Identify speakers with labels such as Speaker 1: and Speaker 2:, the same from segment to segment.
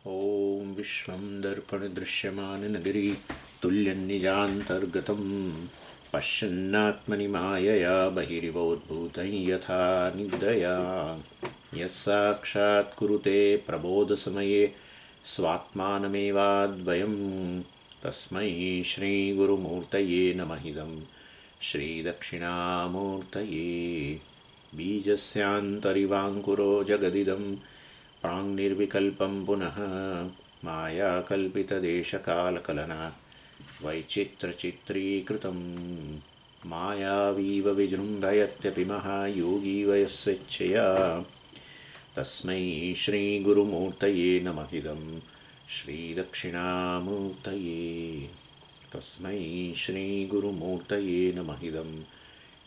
Speaker 1: ॐ विश्वं दर्पणदृश्यमाननगरी तुल्यन्निजान्तर्गतं पश्यन्नात्मनि मायया बहिरिवोद्भूतं यथा निद्रया यः साक्षात् कुरुते प्रबोधसमये स्वात्मानमेवाद्वयं तस्मै श्रीगुरुमूर्तये नमः इदं श्रीदक्षिणामूर्तये बीजस्यान्तरिवाङ्कुरो जगदिदं प्राङ्निर्विकल्पं पुनः मायाकल्पितदेशकालकलना वैचित्रचित्रीकृतं मायावीव विजृम्भयत्यपि महायोगी वयस्वेच्छया तस्मै श्रीगुरुमूर्तये नमः इदं श्रीदक्षिणामूर्तये तस्मै श्रीगुरुमूर्तये नमः इदं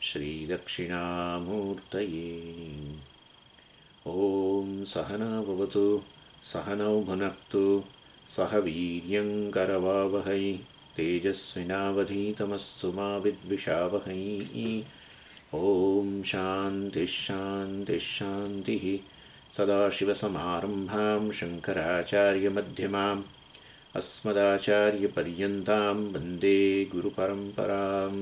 Speaker 1: श्रीदक्षिणामूर्तये ॐ सहना भवतु सहनौ भुनक्तु सह वीर्यङ्करवावहै तेजस्विनावधीतमस्तु मा विद्विषावहै ॐ शान्तिः सदाशिवसमारम्भां शङ्कराचार्यमध्यमाम् अस्मदाचार्यपर्यन्तां वन्दे गुरुपरम्पराम्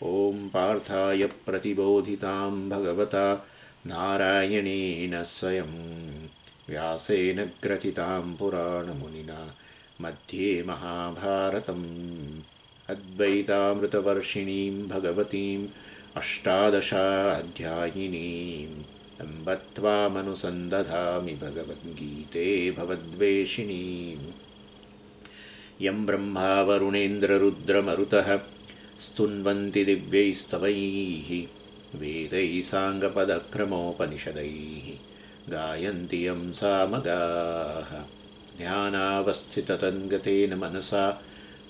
Speaker 1: ॐ पार्थाय प्रतिबोधितां भगवता नारायणेन स्वयं व्यासेन ग्रथितां पुराणमुनिना मध्ये महाभारतम् अद्वैतामृतवर्षिणीं भगवतीम् अष्टादशाध्यायिनीम् अम्ब त्वामनुसन्दधामि भगवद्गीते भवद्वेषिणीम् यं ब्रह्मा वरुणेन्द्ररुद्रमरुतः स्तुन्वन्ति दिव्यैस्तवैः वेदैः साङ्गपदक्रमोपनिषदैः गायन्ति यं सामगाः ध्यानावस्थिततन्गतेन मनसा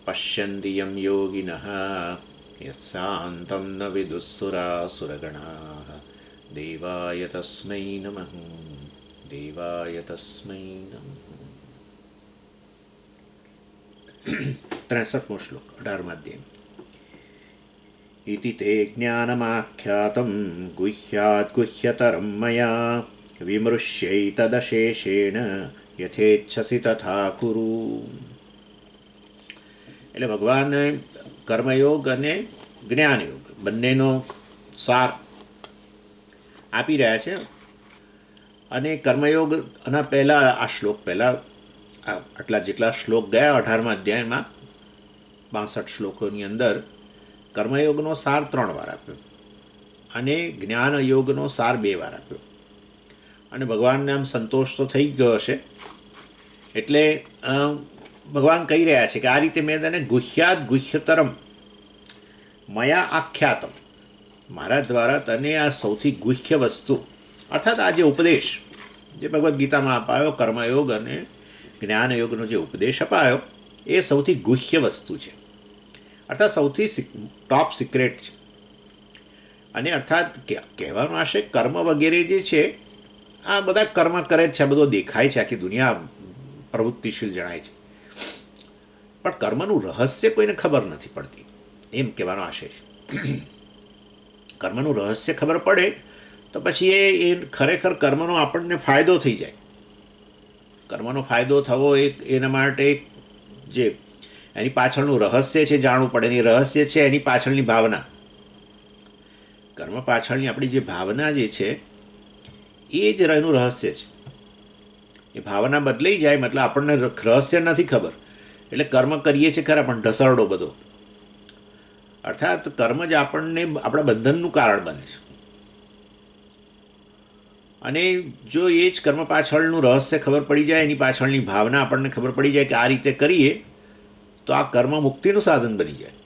Speaker 1: पश्यन्ति यं योगिनः यस्यान्तं न विदुःसुरासुरगणाः देवाय तस्मै नमः देवाय तस्मै नमः 63मो श्लोक 18मा अध्याय इति ते ज्ञानमाख्यातं गुह्यात् गुह्यतरं मया विमृश्यैतदशेषेण यथेच्छसि तथा कुरु. એટલે ભગવાને કર્મયોગ અને જ્ઞાનયોગ બંનેનો સાર આપી રહ્યા છે. અને કર્મયોગ આના પહેલાં આ શ્લોક પહેલાં આટલા જેટલા શ્લોક ગયા 18મા અધ્યાયમાં 62 શ્લોકોની અંદર કર્મયોગનો સાર 3 વાર આપ્યો અને જ્ઞાનયોગનો સાર 2 વાર આપ્યો. અને ભગવાનને આમ સંતોષ તો થઈ ગયો હશે એટલે ભગવાન કહી રહ્યા છે કે આ રીતે મેં તને ગુહ્યાત ગુહ્યતરમ મયા આખ્યાતમ, મારા દ્વારા તને આ સૌથી ગુહ્ય વસ્તુ અર્થાત આ જે ઉપદેશ જે ભગવદ્ ગીતામાં અપાયો કર્મયોગ અને જ્ઞાનયોગનો જે ઉપદેશ અપાયો એ સૌથી ગુહ્ય વસ્તુ છે, અર્થાત સૌથી ટોપ સિક્રેટ છે. અને અર્થાત કહેવાનું આશે કર્મ વગેરે જે છે આ બધા કર્મ કરે જ છે, આ બધો દેખાય છે, આખી દુનિયા પ્રવૃત્તિશીલ જણાય છે, પણ કર્મનું રહસ્ય કોઈને ખબર નથી પડતી એમ કહેવાનો આશય છે. કર્મનું રહસ્ય ખબર પડે તો પછી એ ખરેખર કર્મનો આપણને ફાયદો થઈ જાય. કર્મનો ફાયદો થવો એના માટે જે એની પાછળનું રહસ્ય છે જાણવું પડે. એની રહસ્ય છે એની પાછળની ભાવના. કર્મ પાછળની આપણી જે ભાવના જે છે એ જ એનું રહસ્ય છે. એ ભાવના બદલાઈ જાય મતલબ આપણને રહસ્ય નથી ખબર એટલે કર્મ કરીએ છીએ ખરા પણ ઢસરડો બધો. અર્થાત કર્મ જ આપણને આપણા બંધનનું કારણ બને છે. અને જો એ જ કર્મ પાછળનું રહસ્ય ખબર પડી જાય, એની પાછળની ભાવના આપણને ખબર પડી જાય કે આ રીતે કરીએ તો આ કર્મ મુક્તિનું સાધન બની જાય.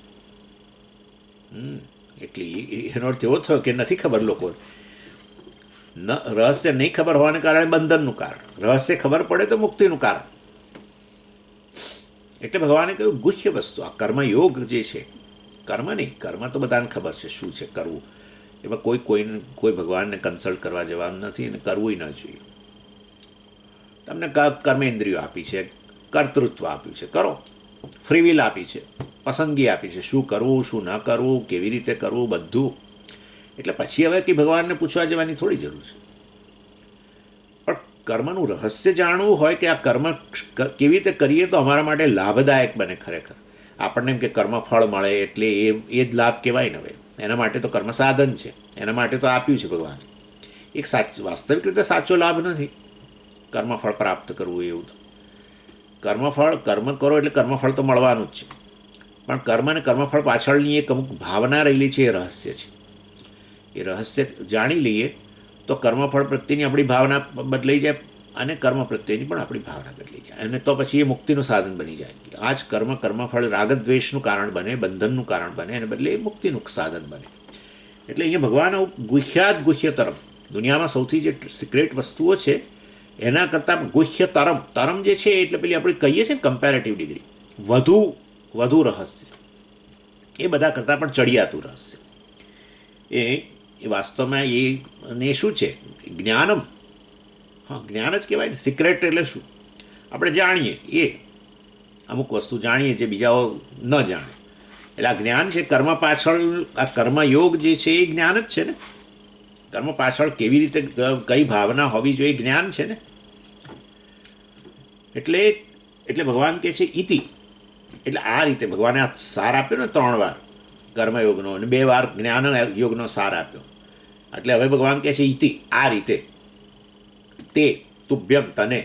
Speaker 1: એટલે એનો અર્થ એવો થયો કે નથી ખબર લોકોને, રહસ્ય નહીં ખબર હોવાને કારણે બંધનનું કારણ, રહસ્ય ખબર પડે તો મુક્તિનું કારણ. એટલે ભગવાને કહ્યું ગુહ્ય વસ્તુ આ કર્મયોગ જે છે, કર્મ નહીં, કર્મ તો બધાને ખબર છે શું છે કરવું, એમાં કોઈ ભગવાનને કન્સલ્ટ કરવા જવાનું નથી અને કરવું ન જોઈએ. તમને કર્મેન્દ્રિયો આપી છે, કર્તૃત્વ આપ્યું છે, કરો, ફ્રીવિલ આપી છે, પસંદગી આપી છે, શું કરવું શું ન કરવું, કેવી રીતે કરવું બધું. એટલે પછી હવે કે ભગવાનને પૂછવા જવાની થોડી જરૂર છે. પણ કર્મનું રહસ્ય જાણવું હોય કે આ કર્મ કેવી રીતે કરીએ તો અમારા માટે લાભદાયક બને ખરેખર, આપણને એમ કે કર્મ ફળ મળે એટલે એ જ લાભ કહેવાય ને હવે. એના માટે તો કર્મ સાધન છે, એના માટે તો આપ્યું છે ભગવાને. એક વાસ્તવિક રીતે સાચો લાભ નથી કર્મફળ પ્રાપ્ત કરવું એવું. તો કર્મફળ કર્મ કરો એટલે કર્મફળ તો મળવાનું જ છે, પણ કર્મ અને કર્મફળ પાછળની એક અમુક ભાવના રહેલી છે, એ રહસ્ય છે. એ રહસ્ય જાણી લઈએ તો કર્મફળ પ્રત્યેની આપણી ભાવના બદલાઈ જાય અને કર્મ પ્રત્યેની પણ આપણી ભાવના બદલાઈ જાય, અને તો પછી એ મુક્તિનું સાધન બની જાય. આ જ કર્મફળ રાગદ્વેષનું કારણ બને, બંધનનું કારણ બને, અને બદલે એ મુક્તિનું સાધન બને. એટલે અહીંયા ભગવાન ગુહ્યતરમ, દુનિયામાં સૌથી જે સિક્રેટ વસ્તુઓ છે એના કરતાં ગુહ્યતરમ, તરમ જે છે એટલે પેલી આપણે કહીએ છીએ ને કમ્પેરેટિવ ડિગ્રી, વધુ રહસ્ય, એ બધા કરતાં પણ ચડિયાતું રહસ્ય. એ વાસ્તવમાં એને શું છે? જ્ઞાનમ. હા, જ્ઞાન જ કહેવાય ને. સિક્રેટ એટલે શું? આપણે જાણીએ એ અમુક વસ્તુ જાણીએ જે બીજાઓ ન જાણે, એટલે આ જ્ઞાન છે. કર્મ પાછળ આ કર્મયોગ જે છે એ જ્ઞાન જ છે ને. કર્મ પાછળ કેવી રીતે કઈ ભાવના હોવી જોઈએ જ્ઞાન છે ને. એટલે ભગવાન કહે છે ઇતિ, એટલે આ રીતે ભગવાને આ સાર આપ્યો ને 3 વાર કર્મયોગનો અને 2 વાર જ્ઞાન યોગનો સાર આપ્યો. એટલે હવે ભગવાન કહે છે ઇતિ, આ રીતે તે તુભ્યમ, તને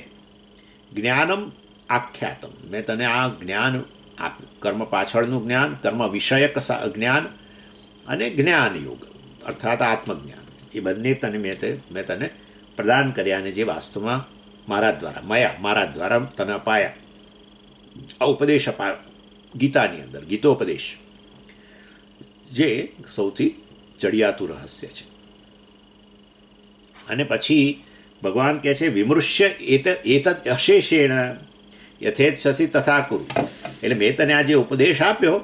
Speaker 1: જ્ઞાનમ આખ્યાતમ, મેં તને આ જ્ઞાન આપ્યું. કર્મ પાછળનું જ્ઞાન, કર્મ વિષયક જ્ઞાન અને જ્ઞાન યોગ અર્થાત આત્મજ્ઞાન, એ બંને મેં તને પ્રદાન કર્યા, અને જે વાસ્તવમાં મારા દ્વારા તને અપાયા. આ ઉપદેશ અપાયો ગીતાની અંદર, ગીતોપદેશ, જે સૌથી ચડિયાતું રહસ્ય છે. અને પછી ભગવાન કહે છે વિમૃશ્ય એતદ અશેષેણ યથેચ્છસી તથા કુરુ, એટલે મેં તને આ જે ઉપદેશ આપ્યો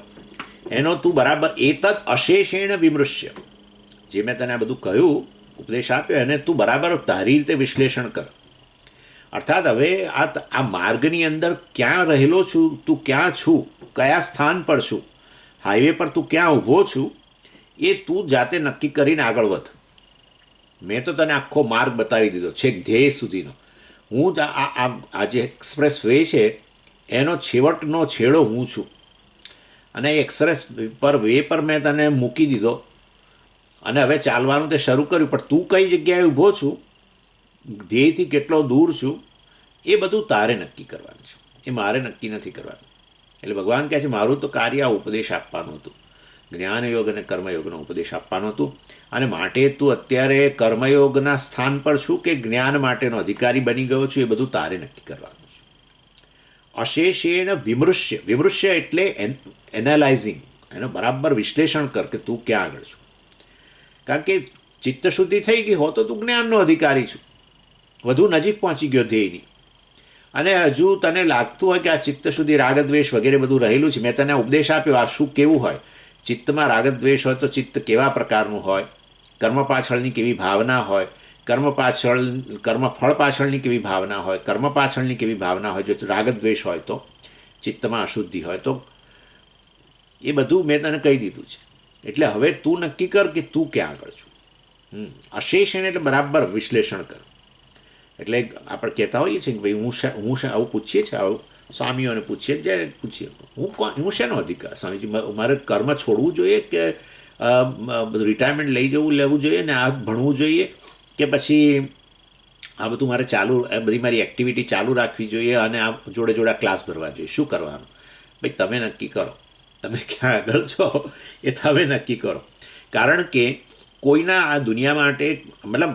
Speaker 1: એનો તું બરાબર એતદ અશેષેણ વિમૃશ્ય, જે મેં તને આ બધું કહ્યું ઉપદેશ આપ્યો એને તું બરાબર તારી રીતે વિશ્લેષણ કર. અર્થાત હવે આ માર્ગની અંદર ક્યાં રહેલો છું, તું ક્યાં છું, કયા સ્થાન પર છું, હાઈવે પર તું ક્યાં ઊભો છું, એ તું જાતે નક્કી કરીને આગળ વધ. મેં તો તને આખો માર્ગ બતાવી દીધો છેક ધ્યેય સુધીનો. હું જ આ જે એક્સપ્રેસ વે છે એનો છેવટનો છેડો હું છું, અને એ એક્સપ્રેસ વે પર મેં તને મૂકી દીધો, અને હવે ચાલવાનું તે શરૂ કર્યું. પણ તું કઈ જગ્યાએ ઊભો છું, ધ્યેયથી કેટલો દૂર છું, એ બધું તારે નક્કી કરવાનું છે, એ મારે નક્કી નથી કરવાનું. એટલે ભગવાન કહે છે મારું તો કાર્ય આ ઉપદેશ આપવાનું હતું, જ્ઞાનયોગ અને કર્મયોગનો ઉપદેશ આપવાનું હતું. અને માટે તું અત્યારે કર્મયોગના સ્થાન પર છું કે જ્ઞાન માટેનો અધિકારી બની ગયો છું, એ બધું તારે નક્કી કરવાનું છે. અશેષેણ વિમૃશ્ય એટલે એનાલાઇઝિંગ, એનો બરાબર વિશ્લેષણ કર કે તું ક્યાં આગળ છું. કારણ કે ચિત્તશુદ્ધિ થઈ ગઈ હો તો તું જ્ઞાનનો અધિકારી છું, વધુ નજીક પહોંચી ગયો ધ્યેયની. અને હજુ તને લાગતું હોય કે આ ચિત્તશુદ્ધિ રાગદ્વેષ વગેરે બધું રહેલું છે, મેં તને ઉપદેશ આપ્યો આ શું કેવું હોય. ચિત્તમાં રાગદ્વેષ હોય તો ચિત્ત કેવા પ્રકારનું હોય, કર્મ પાછળની કેવી ભાવના હોય, કર્મફળ પાછળની કેવી ભાવના હોય, કર્મ પાછળની કેવી ભાવના હોય. જો રાગદ્વેષ હોય તો, ચિત્તમાં અશુદ્ધિ હોય તો, એ બધું મેં તને કહી દીધું છે. એટલે હવે તું નક્કી કર કે તું ક્યાં આગળ છું. અશેષણ એટલે બરાબર વિશ્લેષણ કર. એટલે આપણે કહેતા હોઈએ છીએ કે ભાઈ હું આવું પૂછીએ છીએ, આવું સ્વામીઓને પૂછીએ, જ્યારે પૂછીએ હું શેનો અધિકાર સ્વામીજી, મારે કર્મ છોડવું જોઈએ કે બધું રિટાયરમેન્ટ લેવું જોઈએ ને આ ભણવું જોઈએ, કે પછી આ બધું મારે બધી મારી એક્ટિવિટી ચાલુ રાખવી જોઈએ અને આ જોડે આ ક્લાસ ભરવા જોઈએ, શું કરવાનું? ભાઈ તમે નક્કી કરો, તમે ક્યાં આગળ છો એ તમે નક્કી કરો. કારણ કે કોઈના આ દુનિયા માટે, મતલબ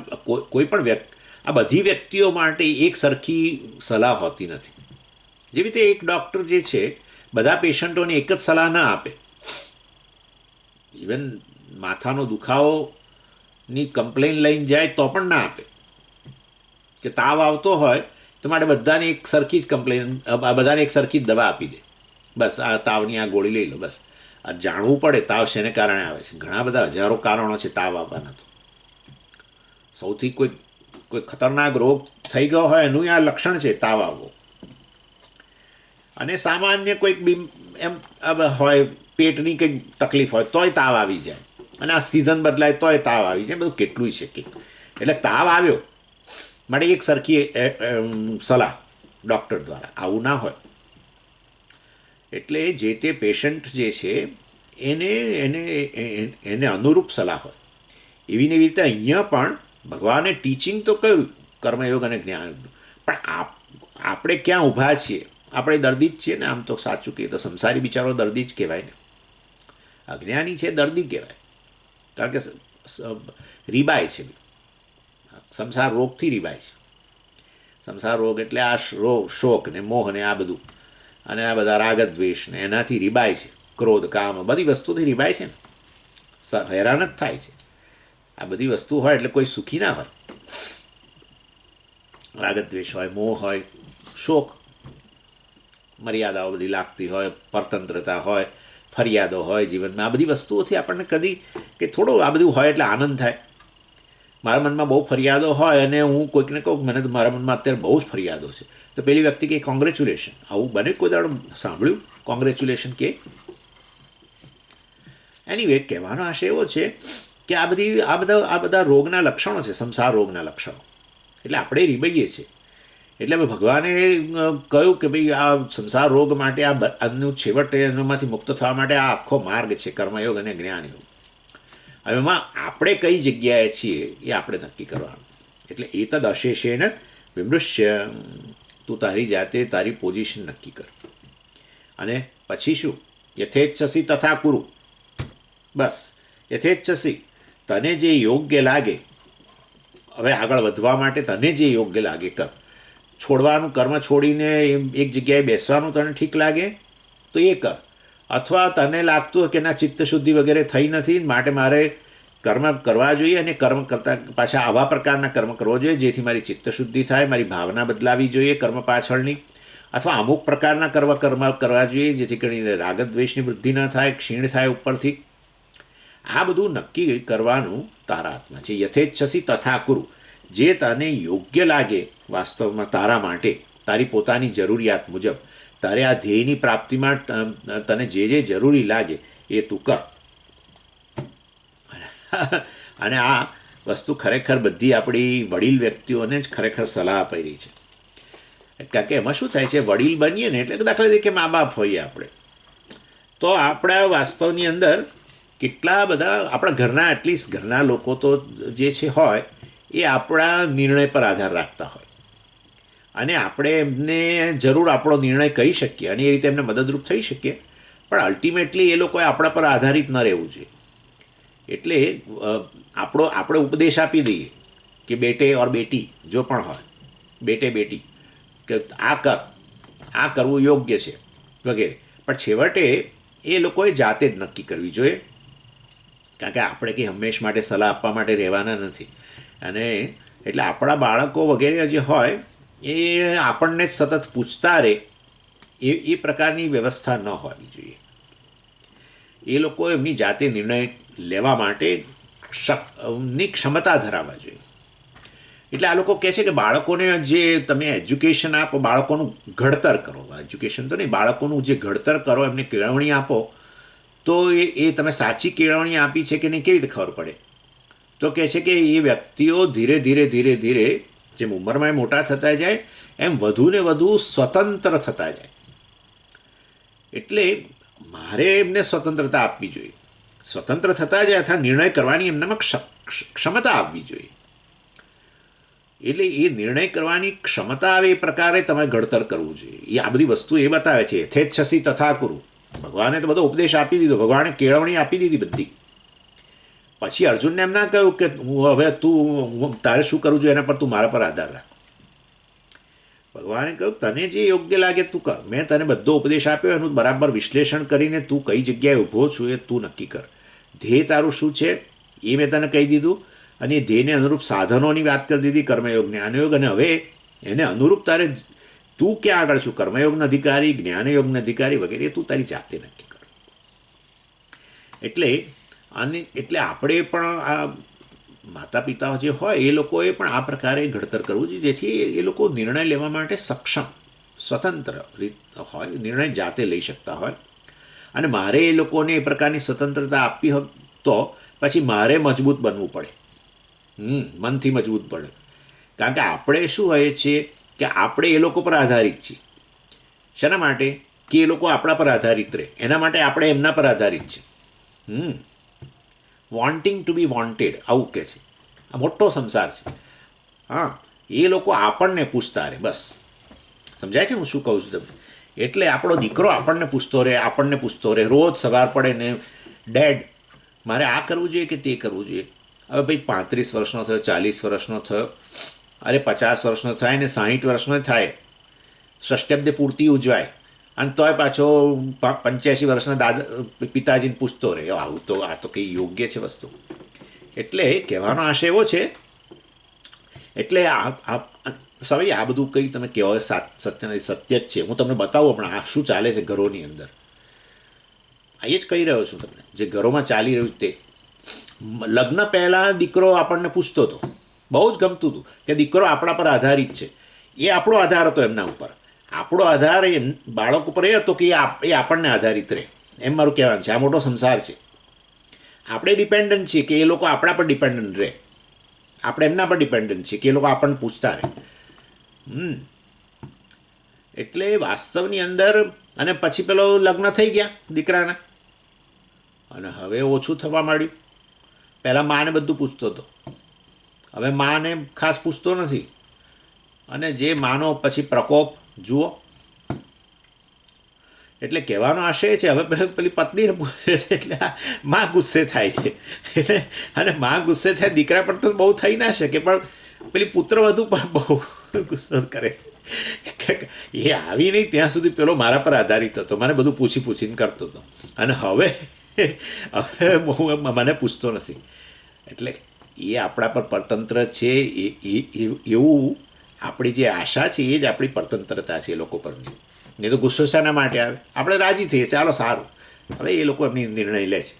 Speaker 1: કોઈ પણ આ બધી વ્યક્તિઓ માટે એક સરખી સલાહ હોતી નથી. જેવી રીતે એક ડૉક્ટર જે છે બધા પેશન્ટોને એક જ સલાહ ના આપે. ઇવન માથાનો દુખાવોની કમ્પ્લેન લઈને જાય તો પણ ના આપે. કે તાવ આવતો હોય તો માટે બધાને એક સરખી જ કમ્પ્લેન, બધાને એક સરખી જ દવા આપી દે, બસ આ તાવની આ ગોળી લઈ લો. બસ આ જાણવું પડે તાવ શેને કારણે આવે છે. ઘણા બધા હજારો કારણો છે તાવ આવવાના. તો સૌથી કોઈ ખતરનાક રોગ થઈ ગયો હોય એનું આ લક્ષણ છે તાવ આવવો. અને સામાન્ય કોઈક એમ હોય, પેટની કંઈક તકલીફ હોય તોય તાવ આવી જાય, અને આ સિઝન બદલાય તોય તાવ આવી જાય, બધું કેટલું છે કે. એટલે તાવ આવ્યો, માટે એક સરખી સલાહ ડૉક્ટર દ્વારા આવું ના હોય. એટલે જે તે પેશન્ટ જે છે એને એને એને અનુરૂપ સલાહ હોય. એવી ને એવી રીતે અહીંયા પણ ભગવાને ટીચિંગ તો કહ્યું કર્મયોગ અને જ્ઞાનયોગનું, પણ આપણે ક્યાં ઊભા છીએ? આપણે દર્દી જ છીએ ને. આમ તો સાચું કહીએ તો સંસારી બિચારો દર્દી જ કહેવાય ને. અજ્ઞાની છે દર્દી કહેવાય, કારણ કે રીબાય છે, સંસાર રોગથી રીબાય છે. સંસાર રોગ એટલે આ શોક ને મોહ ને આ બધું, અને આ બધા રાગ દ્વેષ ને એનાથી રીબાય છે. ક્રોધ કામ બધી વસ્તુથી રીબાય છે ને, હેરાન જ થાય છે. આ બધી વસ્તુ હોય એટલે કોઈ સુખી ના હોય. રાગદ્વેષ હોય, મોહ હોય, શોક, મર્યાદાઓ બધી લાગતી હોય, પરતંત્રતા હોય, ફરિયાદો હોય જીવનમાં. આ બધી વસ્તુઓથી આપણને કદી કે થોડો આ બધું હોય એટલે આનંદ થાય. મારા મનમાં બહુ ફરિયાદો હોય અને હું કોઈકને કહું મને તો મારા મનમાં અત્યારે બહુ જ ફરિયાદો છે, તો પેલી વ્યક્તિ કે કોંગ્રેચ્યુલેશન. આવું બને કોઈ દાડો સાંભળ્યું? કોંગ્રેચ્યુલેશન કે એનીવે કહેવાનો આશય એવો છે કે આ બધા રોગના લક્ષણો છે, સંસાર રોગના લક્ષણો. એટલે આપણે રીબાઈએ છીએ. એટલે ભગવાને કહ્યું કે ભાઈ આ સંસાર રોગ માટે આનું છેવટે એનામાંથી મુક્ત થવા માટે આ આખો માર્ગ છે કર્મયોગ અને જ્ઞાનયોગ. હવે એમાં આપણે કઈ જગ્યાએ છીએ એ આપણે નક્કી કરવાનું. એટલે એ તદ અશેષેણ વિમૃશ્ય, તું તારી જાતે તારી પોઝિશન નક્કી કર. અને પછી શું? યથેચ્છસી તથા કુરુ. બસ યથેચ્છસી, તને જે યોગ્ય લાગે, હવે આગળ વધવા માટે તને જે યોગ્ય લાગે કર. છોડવાનું, કર્મ છોડીને એક જગ્યાએ બેસવાનું તને ઠીક લાગે તો એ કર. અથવા તને લાગતું હોય કે ના ચિત્ત શુદ્ધિ વગેરે થઈ નથી, માટે મારે કર્મ કરવા જોઈએ અને કર્મ કરતાં પાછા આવા પ્રકારના કર્મ કરવો જોઈએ જેથી મારી ચિત્ત શુદ્ધિ થાય, મારી ભાવના બદલાવી જોઈએ કર્મ પાછળની, અથવા અમુક પ્રકારના કર્મ કરવા જોઈએ જેથી કરીને રાગદ્વેષની વૃદ્ધિ ન થાય, ક્ષીણ થાય ઉપરથી. આ બધું નક્કી કરવાનું તારા હાથમાં છે. યથેચ્છસી તથા કુરુ, જે તને યોગ્ય લાગે વાસ્તવમાં તારા માટે, તારી પોતાની જરૂરિયાત મુજબ, તારે આ ધ્યેયની પ્રાપ્તિમાં તને જે જે જરૂરી લાગે એ તું કર. અને આ વસ્તુ ખરેખર બધી આપણી વડીલ વ્યક્તિઓને જ ખરેખર સલાહ આપી રહી છે. કારણ કે એમાં શું થાય છે, વડીલ બનીએ ને એટલે દાખલા તરીકે મા બાપ હોઈએ આપણે, તો આપણા વાસ્તવની અંદર કેટલા બધા આપણા ઘરના એટલીસ્ટ ઘરના લોકો તો જે છે હોય એ આપણા નિર્ણય પર આધાર રાખતા હોય, અને આપણે એમને જરૂર આપણો નિર્ણય કહી શકીએ અને એ રીતે એમને મદદરૂપ થઈ શકીએ, પણ અલ્ટિમેટલી એ લોકોએ આપણા પર આધારિત ન રહેવું જોઈએ. એટલે આપણે ઉપદેશ આપી દઈએ કે બેટે ઓર બેટી જો પણ હોય, બેટે બેટી, કે આ કર, આ કરવું યોગ્ય છે વગેરે, પણ છેવટે એ લોકોએ જાતે જ નક્કી કરવી જોઈએ. કારણ કે આપણે કંઈ હંમેશ માટે સલાહ આપવા માટે રહેવાના નથી. અને એટલે આપણા બાળકો વગેરે જે હોય એ આપણને જ સતત પૂછતા રહે એ પ્રકારની વ્યવસ્થા ન હોવી જોઈએ. એ લોકો એમની જાતે નિર્ણય લેવા માટે ની ક્ષમતા ધરાવવા જોઈએ. એટલે આ લોકો કહે છે કે બાળકોને જે તમે એજ્યુકેશન આપો, બાળકોનું ઘડતર કરો, એજ્યુકેશન તો નહીં, બાળકોનું જે ઘડતર કરો, એમને કેળવણી આપો, તો એ તમે સાચી કેળવણી આપી છે કે નહીં કેવી રીતે ખબર પડે? તો કહે છે કે એ વ્યક્તિઓ ધીરે ધીરે ધીરે ધીરે જેમ ઉંમરમાં મોટા થતા જાય એમ વધુ ને વધુ સ્વતંત્ર થતા જાય. એટલે મારે એમને સ્વતંત્રતા આપવી જોઈએ. સ્વતંત્ર થતા જાય અથવા નિર્ણય કરવાની એમનામાં ક્ષમતા આપવી જોઈએ. એટલે એ નિર્ણય કરવાની ક્ષમતા આવે એ પ્રકારે તમે ઘડતર કરવું જોઈએ. એ આ બધી વસ્તુ એ બતાવે છે. યથેચ્છસી તથા કુરુ. ભગવાને તો બધો ઉપદેશ આપી દીધો, ભગવાને કેળવણી આપી દીધી બધી. પછી અર્જુનને એમ ના કહ્યું કે હવે તું તારે શું કરવું જોઈએ એના પર તું મારા પર આધાર રાખ. ભગવાને કહ્યું તને જે યોગ્ય લાગે તું કર. મેં તને બધો ઉપદેશ આપ્યો, એનું બરાબર વિશ્લેષણ કરીને તું કઈ જગ્યાએ ઊભો છું એ તું નક્કી કર. ધ્યેય તારું શું છે એ મેં તને કહી દીધું, અને એ ધ્યેયને અનુરૂપ સાધનોની વાત કરી દીધી, કર્મયોગ જ્ઞાનયોગ. અને હવે એને અનુરૂપ તારે તું ક્યાં આગળ છું, કર્મયોગના અધિકારી, જ્ઞાનયોગના અધિકારી વગેરે તું તારી જાતે નક્કી કર. એટલે આપણે પણ આ માતા પિતા જે હોય એ લોકોએ પણ આ પ્રકારે ઘડતર કરવું જોઈએ જેથી એ લોકો નિર્ણય લેવા માટે સક્ષમ, સ્વતંત્ર હોય, નિર્ણય જાતે લઈ શકતા હોય. અને મારે એ લોકોને એ પ્રકારની સ્વતંત્રતા આપવી હોય તો પછી મારે મજબૂત બનવું પડે, મનથી મજબૂત પડે. કારણ કે આપણે શું હોય છે કે આપણે એ લોકો પર આધારિત છીએ. શાના માટે? કે એ લોકો આપણા પર આધારિત રહે, એના માટે આપણે એમના પર આધારિત છે. વોન્ટિંગ ટુ બી વોન્ટેડ, આવું કહે છે. આ મોટો સંસાર છે. હા, એ લોકો આપણને પૂછતા રહે, બસ. સમજાય છે હું શું કહું છું તમને? એટલે આપણો દીકરો આપણને પૂછતો રહે રોજ સવાર પડે ને, ડેડ મારે આ કરવું જોઈએ કે તે કરવું જોઈએ. હવે ભાઈ 35 વર્ષનો થયો, 40 વર્ષનો થયો, અરે 50 વર્ષનો થાય ને 60 વર્ષનો થાય, ષષ્ઠ્યબ્દ પૂર્તિ ઉજવાય, અને તોય પાછો 85 વર્ષના પિતાજીને પૂછતો રહે. આવું તો આ તો કંઈ યોગ્ય છે વસ્તુ? એટલે કહેવાનો આશય એવો છે, એટલે સ્વામી આ બધું કંઈ તમે કહેવાય સત્ય જ છે. હું તમને બતાવું હમણાં આ શું ચાલે છે ઘરોની અંદર. આ એ જ કહી રહ્યો છું તમને, જે ઘરોમાં ચાલી રહ્યું તે. લગ્ન પહેલાં દીકરો આપણને પૂછતો હતો, બહુ જ ગમતું હતું કે દીકરો આપણા પર આધારિત છે. એ આપણો આધાર હતો એમના ઉપર. આપણો આધાર એ બાળક ઉપર એ હતો કે એ આપણને આધારિત રહે, એમ મારું કહેવાનું છે. આ મોટો સંસાર છે. આપણે ડિપેન્ડન્ટ છીએ કે એ લોકો આપણા પર ડિપેન્ડન્ટ રહે, આપણે એમના પર ડિપેન્ડન્ટ છીએ કે એ લોકો આપણને પૂછતા રહે. એટલે વાસ્તવની અંદર, અને પછી પેલો લગ્ન થઈ ગયા દીકરાના, અને હવે ઓછું થવા માંડ્યું. પહેલાં માને બધું પૂછતો હતો, હવે માને ખાસ પૂછતો નથી. અને જે માનો પછી પ્રકોપ જુઓ. એટલે કહેવાનો આશય છે, હવે પેલી પત્નીને પૂછે છે એટલે માં ગુસ્સે થાય છે. એટલે અને માં ગુસ્સે થાય, દીકરા પર તો બહુ થઈ ના શકે, પણ પેલી પુત્રવધુ પણ બહુ ગુસ્સો કરે. એ આવી નહીં ત્યાં સુધી પેલો મારા પર આધારિત હતો, મને બધું પૂછીને કરતો હતો, અને હવે મને પૂછતો નથી. એટલે એ આપણા પર પરતંત્ર છે. એવું આપણી જે આશા છે એ જ આપણી પરતંત્રતા છે એ લોકો પરની. નહીં તો ગુસ્સો શાના માટે આવે? આપણે રાજી થઈએ, ચાલો સારું, હવે એ લોકો એમની નિર્ણય લે છે.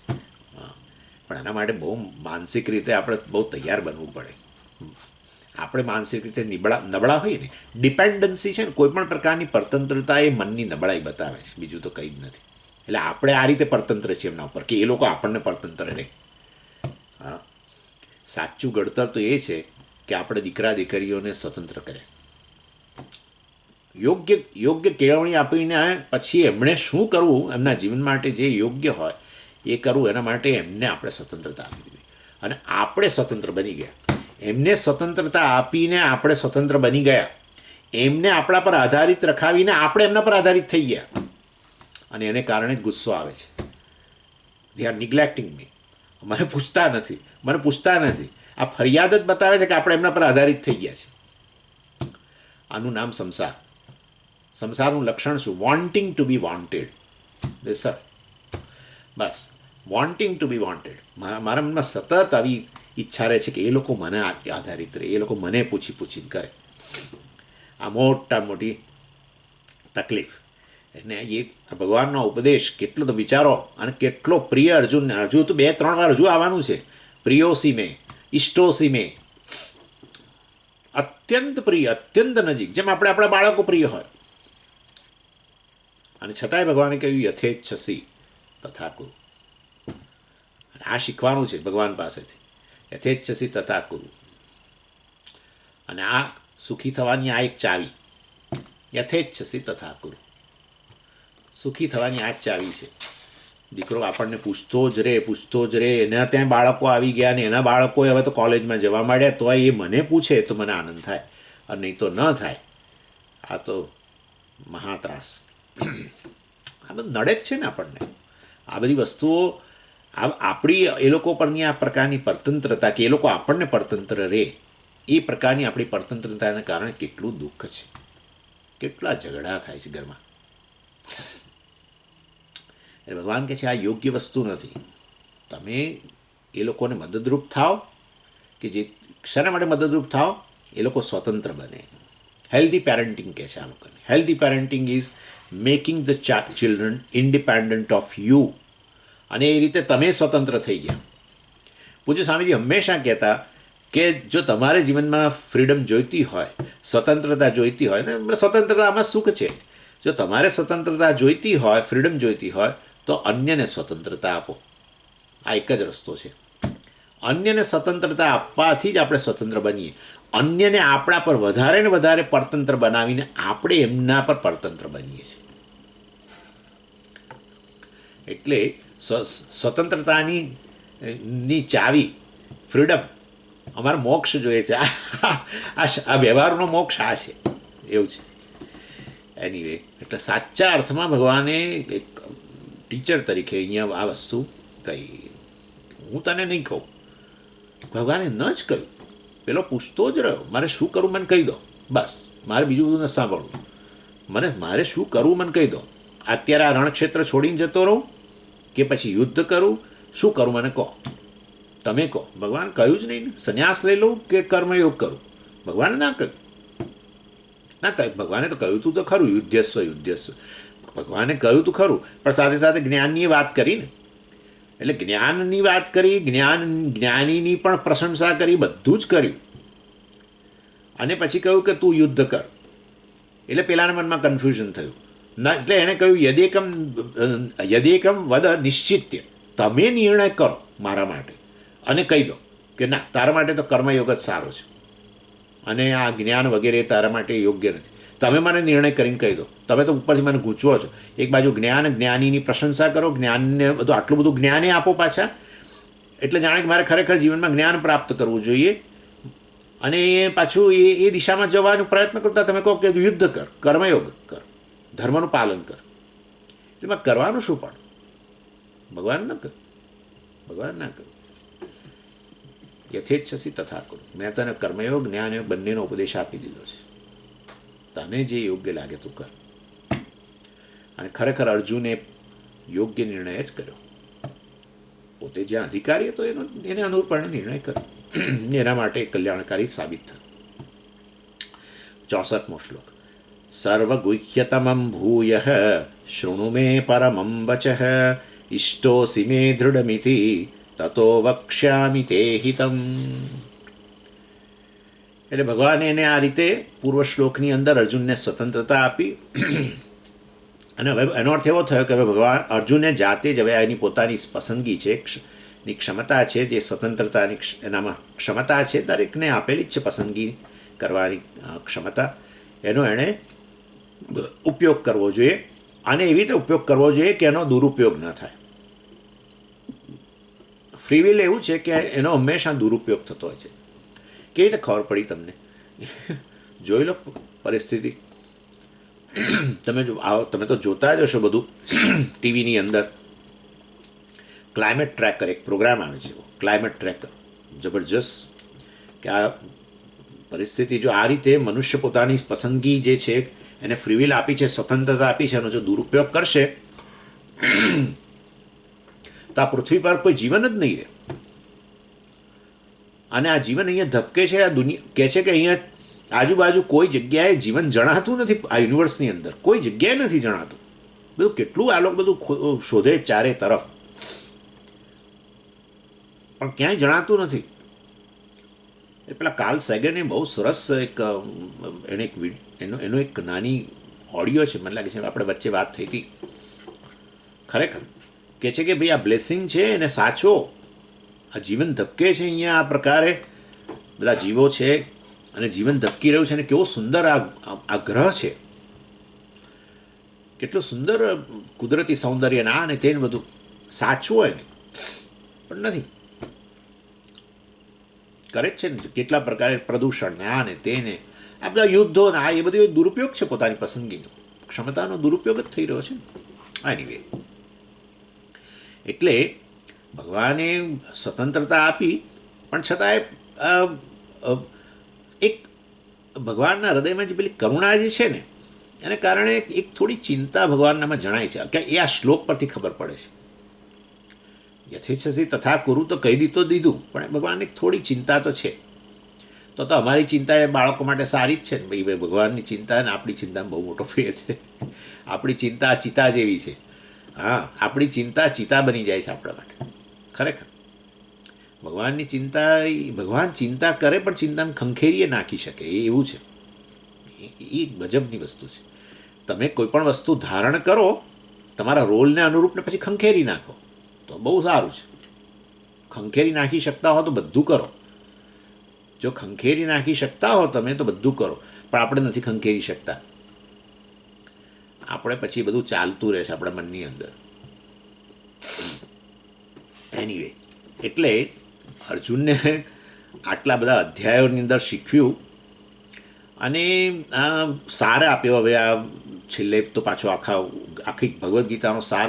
Speaker 1: પણ એના માટે બહુ માનસિક રીતે આપણે બહુ તૈયાર બનવું પડે. આપણે માનસિક રીતે નબળા હોઈએ ને, ડિપેન્ડન્સી છે ને, કોઈ પણ પ્રકારની પરતંત્રતા એ મનની નબળાઈ બતાવે છે, બીજું તો કંઈ જ નથી. એટલે આપણે આ રીતે પરતંત્ર છીએ એમના ઉપર કે એ લોકો આપણને પરતંત્ર રહે. હા, સાચું ઘડતર તો એ છે કે આપણે દીકરા દીકરીઓને સ્વતંત્ર કરે, યોગ્ય કેળવણી આપીને પછી એમણે શું કરવું એમના જીવન માટે જે યોગ્ય હોય એ કરવું, એના માટે એમને આપણે સ્વતંત્રતા આપી દીધી. અને આપણે સ્વતંત્ર બની ગયા. એમને સ્વતંત્રતા આપીને આપણે સ્વતંત્ર બની ગયા. એમને આપણા પર આધારિત રખાવીને આપણે એમના પર આધારિત થઈ ગયા. અને એને કારણે જ ગુસ્સો આવે છે. દે આર નિગ્લેક્ટિંગ મી. મને પૂછતા નથી. આ ફરિયાદ જ બતાવે છે કે આપણે એમના પર આધારિત થઈ ગયા છે. આનું નામ સંસાર. સંસારનું લક્ષણ શું? વોન્ટિંગ ટુ બી વોન્ટેડ. સર બસ વોન્ટિંગ ટુ બી વોન્ટેડ. મારા મનમાં સતત આવી ઈચ્છા રહે છે કે એ લોકો મને આધારિત રહે, એ લોકો મને પૂછીને કરે. આ મોટી તકલીફ. એટલે એ ભગવાનનો ઉપદેશ કેટલો તો વિચારો, અને કેટલો પ્રિય અર્જુનને. હજુ તો 2-3 વાર હજુ આવવાનું છે. પ્રિયોસી મેં, ઇષ્ટોસી મેં, અત્યંત પ્રિય, અત્યંત નજીક, જેમ આપણે આપણા બાળકો પ્રિય હોય. અને છતાંય ભગવાને કહ્યું યથેચ્છસી તથા કુરુ. આ શીખવાનું છે ભગવાન પાસેથી. યથેચ્છસી તથા કુરુ. અને આ સુખી થવાની આ એક ચાવી. યથેચ્છસી તથા કુરુ. સુખી થવાની આ જ ચાવી છે. દીકરો આપણને પૂછતો જ રહે. એના ત્યાં બાળકો આવી ગયા, ને એના બાળકો હવે તો કોલેજમાં જવા માંડ્યા, તો એ મને પૂછે તો મને આનંદ થાય, અને નહીં તો ન થાય. આ તો મહાત્રાસ. આ બધું નડે જ છે ને આપણને. આ બધી વસ્તુઓ આપણી એ લોકો પરની આ પ્રકારની પરતંત્રતા, કે એ લોકો આપણને પરતંત્ર રહે, એ પ્રકારની આપણી પરતંત્રતાને કારણે કેટલું દુઃખ છે, કેટલા ઝઘડા થાય છે ઘરમાં. એટલે ભગવાન કહે છે આ યોગ્ય વસ્તુ નથી. તમે એ લોકોને મદદરૂપ થાઓ, કે જે શાના માટે મદદરૂપ થાઓ? એ લોકો સ્વતંત્ર બને. હેલ્ધી પેરેન્ટિંગ કહે છે આ લોકોને. Healthy parenting is making the children independent of you. અને એ રીતે તમે સ્વતંત્ર થઈ ગયા. પૂજ્ય સ્વામીજી હંમેશા કહેતા કે જો તમારે જીવનમાં ફ્રીડમ જોઈતી હોય, સ્વતંત્રતા જોઈતી હોય, ને સ્વતંત્રતામાં સુખ છે, જો તમારે સ્વતંત્રતા જોઈતી હોય, ફ્રીડમ જોઈતી હોય, તો અન્યને સ્વતંત્રતા આપો. આ એક જ રસ્તો છે. અન્યને સ્વતંત્રતા આપવાથી જ આપણે સ્વતંત્ર બનીએ. અન્યને આપણા પર વધારે ને વધારે પરતંત્ર બનાવીને આપણે એમના પર પરતંત્ર બનીએ છીએ. એટલે સ્વતંત્રતાની ની ચાવી ફ્રીડમ, અમારે મોક્ષ જોઈએ છે. આ વ્યવહારનો મોક્ષ આ છે, એવું છે. એનીવે, એટલે સાચા અર્થમાં ભગવાને એક ટીચર તરીકે અહીંયા આ વસ્તુ કહી. હું તને નહીં કહું, ભગવાને ન જ કહ્યું. પેલો પૂછતો જ રહ્યો, મારે શું કરવું મને કહી દો, બસ, મારે બીજું બધું નથી સાંભળવું. મારે શું કરવું મને કહી દો. અત્યારે આ રણક્ષેત્ર છોડીને જતો રહું કે પછી યુદ્ધ કરું, શું કરું મને કહો, તમે કહો. ભગવાન કહ્યું જ નહીં. સંન્યાસ લઈ લઉં કે કર્મયોગ કરું, ભગવાને ના કહ્યું. ના, ભગવાને તો કહ્યું તું તો ખરું, યુદ્ધસ્વ. ભગવાને કહ્યું તું ખરું, પણ સાથે સાથે જ્ઞાનની વાત કરી ને. એટલે જ્ઞાનની વાત કરી, જ્ઞાનીની પણ પ્રશંસા કરી, બધું જ કર્યું. અને પછી કહ્યું કે તું યુદ્ધ કર. એટલે પેલાના મનમાં કન્ફ્યુઝન થયું. ના, એટલે એણે કહ્યું યદેકમ વદ નિશ્ચિત્ય, તમે નિર્ણય કરો મારા માટે અને કહી દો કે ના, તારા માટે તો કર્મયોગ જ સારો છે અને આ જ્ઞાન વગેરે તારા માટે યોગ્ય નથી. તમે મને નિર્ણય કરીને કહી દો. તમે તો ઉપરથી મને ગૂંચવો છો. એક બાજુ જ્ઞાનીની પ્રશંસા કરો, જ્ઞાનને બધું આટલું બધું જ્ઞાને આપો પાછા, એટલે જાણે કે મારે ખરેખર જીવનમાં જ્ઞાન પ્રાપ્ત કરવું જોઈએ. અને એ પાછું એ દિશામાં જવાનો પ્રયત્ન કરતા તમે કહો કે યુદ્ધ કર, કર્મયોગ કર, ધર્મનું પાલન કર. એમાં કરવાનું શું? પણ ભગવાન ન કહ્યું, ભગવાન ના કહ્યું. યથેચ્છસી તથા કરું. મેં તને કર્મયોગ જ્ઞાનયોગ બંનેનો ઉપદેશ આપી દીધો છે. તને જે યોગ્ય લાગે તું કર. અને ખરેખર અર્જુને યોગ્ય નિર્ણય જ કર્યો. પોતે જ્યાં અધિકારી હતો એને અનુરૂપણે નિર્ણય કર્યો. એના માટે કલ્યાણકારી સાબિત થયું. 64મો શ્લોક. સર્વગુહ્યતમં ભૂય શૃણુ મે પરમં વચઃ ઇષ્ટોસી મે દૃઢમિતિ તતો વક્ષ્યામિ તે હિતમ. એટલે ભગવાને એને આ રીતે પૂર્વ શ્લોકની અંદર અર્જુનને સ્વતંત્રતા આપી. અને હવે એનો અર્થ એવો થયો કે હવે ભગવાન અર્જુનને જાતે જ હવે એની પોતાની પસંદગી છે, ની ક્ષમતા છે, જે સ્વતંત્રતાની એનામાં ક્ષમતા છે, દરેકને આપેલી જ છે પસંદગી કરવાની ક્ષમતા. એનો એણે ઉપયોગ કરવો જોઈએ અને એવી રીતે ઉપયોગ કરવો જોઈએ કે એનો દુરુપયોગ ન થાય. ફ્રી વિલ એવું છે કે એનો હંમેશા દુરુપયોગ થતો હોય છે. કેવી રીતે ખબર પડી તમને? જોઈ લો પરિસ્થિતિ. તમે તો જોતા જ હશો બધું ટીવીની અંદર. ક્લાઇમેટ ટ્રેકર એક પ્રોગ્રામ આવે છે, ક્લાઇમેટ ટ્રેકર, જબરજસ્ત. કે આ પરિસ્થિતિ જો આ રીતે મનુષ્ય પોતાની પસંદગી જે છે એને ફ્રીવિલ આપી છે, સ્વતંત્રતા આપી છે, એનો જો દુરુપયોગ કરશે તો આ પૃથ્વી પર કોઈ જીવન જ નહીં રહે. અને આ જીવન અહીંયા ધબકે છે. આ દુનિયા કહે છે કે અહીંયા આજુબાજુ કોઈ જગ્યાએ જીવન જણાતું નથી. આ યુનિવર્સની અંદર કોઈ જગ્યાએ નથી જણાતું. બધું કેટલું આ લોકો બધું શોધે ચારે તરફ, પણ ક્યાંય જણાતું નથી. એ પેલા કાર્લ સેગને બહુ સરસ એનો એક નાની ઓડિયો છે, મને લાગે છે આપણે વચ્ચે વાત થઈ હતી. ખરેખર કહે છે કે ભાઈ આ બ્લેસિંગ છે એને સાચવો. આ જીવન ધબકે છે અહીંયા આ પ્રકારે, બધા જીવો છે અને જીવન ધબકી રહ્યું છે. અને કેવો સુંદર આ ગ્રહ છે, કેટલું સુંદર કુદરતી સૌંદર્ય ના અને તેને બધું સાચવું એને, પણ નથી કરે જ છે ને. કેટલા પ્રકારે પ્રદૂષણ ના ને તેને, આ બધા યુદ્ધો ના, એ બધું દુરુપયોગ છે પોતાની પસંદગીનો, ક્ષમતાનો દુરુપયોગ જ થઈ રહ્યો છે. એનીવે, એટલે ભગવાને સ્વતંત્રતા આપી, પણ છતાંય એક ભગવાનના હૃદયમાં જે પેલી કરુણા જે છે ને એને કારણે એક થોડી ચિંતા ભગવાનનામાં જણાય છે. કે એ આ શ્લોક પરથી ખબર પડે છે. યથેચ્છસી તથા કુરુ તો કહી દીધું, પણ ભગવાનની થોડી ચિંતા તો છે. તો અમારી ચિંતા એ બાળકો માટે સારી જ છે ને ભાઈ. ભગવાનની ચિંતા અને આપણી ચિંતામાં બહુ મોટો ફેર છે. આપણી ચિંતા ચિતા જેવી છે. હા, આપણી ચિંતા ચિતા બની જાય છે આપણા માટે. ખરેખર ભગવાનની ચિંતા, ભગવાન ચિંતા કરે પણ ચિંતાને ખંખેરીએ નાખી શકે, એ એવું છે. એ ગજબની વસ્તુ છે. તમે કોઈ પણ વસ્તુ ધારણ કરો તમારા રોલને અનુરૂપ ને પછી ખંખેરી નાખો તો બહુ સારું છે. ખંખેરી નાખી શકતા હો તો બધું કરો. જો ખંખેરી નાખી શકતા હો તમે તો બધું કરો, પણ આપણે નથી ખંખેરી શકતા. આપણે પછી બધું ચાલતું રહે છે આપણા મનની અંદર. એનીવે, એટલે અર્જુનને આટલા બધા અધ્યાયોની અંદર શીખવ્યું અને આ સાર આપ્યો. હવે આ છેલ્લે તો પાછો આખી ભગવદ્ ગીતાનો સાર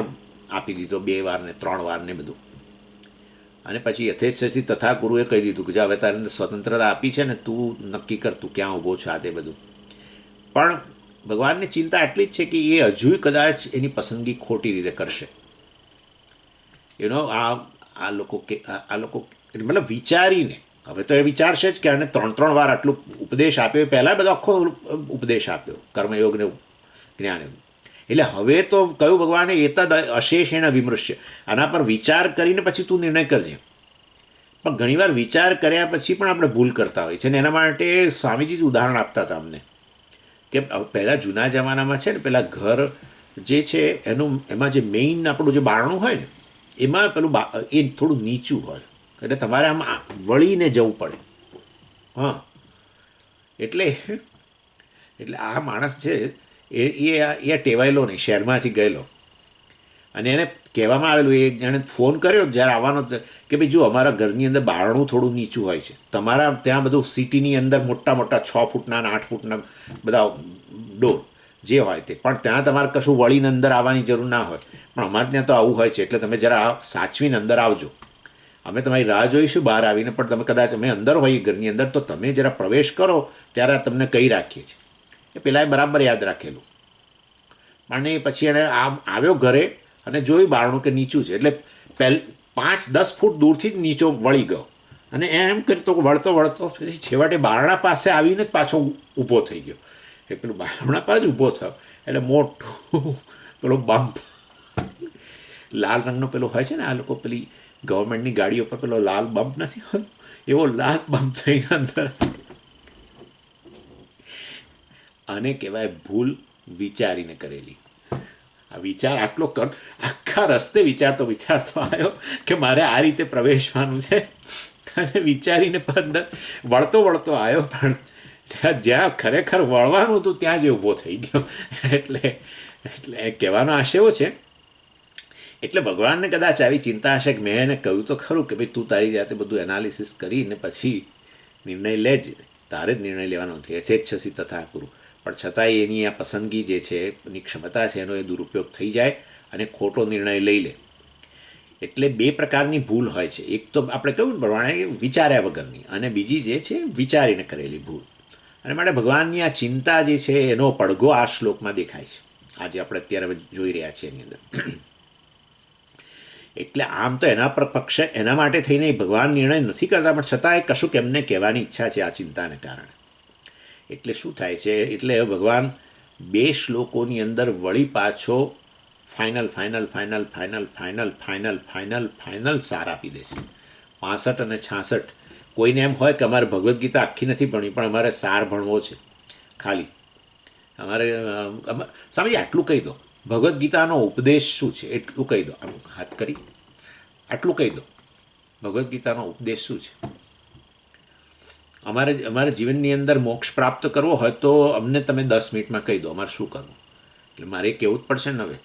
Speaker 1: આપી દીધો 2 વાર ને 3 વાર ને બધું. અને પછી યથેચ્છસી તથા ગુરુએ કહી દીધું કે હવે તારે સ્વતંત્રતા આપી છે ને, તું નક્કી કર તું ક્યાં ઊભો છે, આ તે બધું. પણ ભગવાનની ચિંતા એટલી જ છે કે એ હજુ કદાચ એની પસંદગી ખોટી રીતે કરશે. આ લોકો મતલબ વિચારીને, હવે તો એ વિચારશે જ કે આને 3 વાર આટલું ઉપદેશ આપ્યો, પહેલાં બધો આખો ઉપદેશ આપ્યો કર્મયોગને જ્ઞાનયોગ. એટલે હવે તો કયું ભગવાને એતદ અશેષેણ વિમૃશ્ય, આના પર વિચાર કરીને પછી તું નિર્ણય કરજે. પણ ઘણીવાર વિચાર કર્યા પછી પણ આપણે ભૂલ કરતા હોઈએ છીએ, અને એના માટે સ્વામીજી જ ઉદાહરણ આપતા હતા અમને કે પહેલાં જૂના જમાનામાં છે ને, પેલા ઘર જે છે એમાં જે મેઇન આપણું જે બારણું હોય ને, એમાં પેલું એ થોડું નીચું હોય, એટલે તમારે આમ વળીને જવું પડે. હા, એટલે આ માણસ છે એ ટેવાયેલો નહીં, શહેરમાંથી ગયેલો, અને એને કહેવામાં આવેલું, એણે ફોન કર્યો જ્યારે આવવાનો કે ભાઈ જો અમારા ઘરની અંદર બારણું થોડું નીચું હોય છે, તમારા ત્યાં બધું સિટીની અંદર મોટા મોટા 6 ફૂટના અને 8 ફૂટના બધા ડોર જે હોય તે, પણ ત્યાં તમારે કશું વળીને અંદર આવવાની જરૂર ના હોય, પણ અમારે ત્યાં તો આવું હોય છે, એટલે તમે જરા સાચવીને અંદર આવજો. અમે તમારી રાહ જોઈશું બહાર આવીને, પણ તમે કદાચ અમે અંદર હોઈએ ઘરની અંદર તો તમે જરા પ્રવેશ કરો ત્યારે તમને કહી રાખીએ છીએ. એ પેલાએ બરાબર યાદ રાખેલું. પણ પછી એણે આવ્યો ઘરે અને જોયું બારણું કે નીચું છે, એટલે 5-10 ફૂટ દૂરથી જ નીચો વળી ગયો, અને એમ કરતો વળતો પછી છેવટે બારણા પાસે આવીને જ પાછો ઊભો થઈ ગયો. એ પેલું બારણા પર જ ઊભો થયો એટલે મોટું પેલો બમ્પ, લાલ રંગનો પેલો હોય છે ને, આ લોકો પેલી ગવર્મેન્ટની ગાડીઓ પર પેલો લાલ બમ્પ નથી હોય, એવો લાલ બમ્પ થઈને અંદર. આને કહેવાય ભૂલ વિચારીને કરેલી. આ વિચાર આટલો આખા રસ્તે વિચારતો આવ્યો કે મારે આ રીતે પ્રવેશવાનું છે, અને વિચારીને અંદર વળતો આવ્યો, પણ જ્યાં ખરેખર વળવાનું હતું ત્યાં જ ઊભો થઈ ગયો. એટલે કહેવાનો આશય એવો છે. એટલે ભગવાનને કદાચ આવી ચિંતા હશે કે મેં એને કહ્યું તો ખરું કે ભાઈ તું તારી જાતે બધું એનાલિસિસ કરીને પછી નિર્ણય લેજ, તારે જ નિર્ણય લેવાનો નથી, યથેચ્છસી તથા કુરુ. પણ છતાંય એની આ પસંદગી જે છે, એની ક્ષમતા છે, એનો એ દુરુપયોગ થઈ જાય અને ખોટો નિર્ણય લઈ લે. એટલે 2 પ્રકારની ભૂલ હોય છે. એક તો આપણે કહ્યું ને પ્રમાણે વિચાર્યા વગરની, અને બીજી જે છે વિચારીને કરેલી ભૂલ. અને માટે ભગવાનની આ ચિંતા જે છે એનો પડઘો આ શ્લોકમાં દેખાય છે, આજે આપણે અત્યારે જોઈ રહ્યા છીએ એની અંદર. એટલે આમ તો એના પર એના માટે થઈને ભગવાન નિર્ણય નથી કરતા, પણ છતાંય કશુંક એમને કહેવાની ઈચ્છા છે આ ચિંતાને કારણે. એટલે શું થાય છે, એટલે ભગવાન 2 શ્લોકોની અંદર વળી પાછો ફાઇનલ સાર આપી દે છે. 65 અને 66. કોઈને એમ હોય કે અમારે ભગવદ્ ગીતા આખી નથી ભણવી, પણ અમારે સાર ભણવો છે ખાલી, અમારે સમજી આટલું કહી દો, ભગવદ્ ગીતાનો ઉપદેશ શું છે એટલું કહી દો, આમ હાથ કરી આટલું કહી દો, ભગવદ્ ગીતાનો ઉપદેશ શું છે. અમારે જીવનની અંદર મોક્ષ પ્રાપ્ત કરવો હોય તો અમને તમે 10 મિનિટમાં કહી દો અમારે શું કરવું. એટલે મારે કહેવું જ પડશે ને હવે.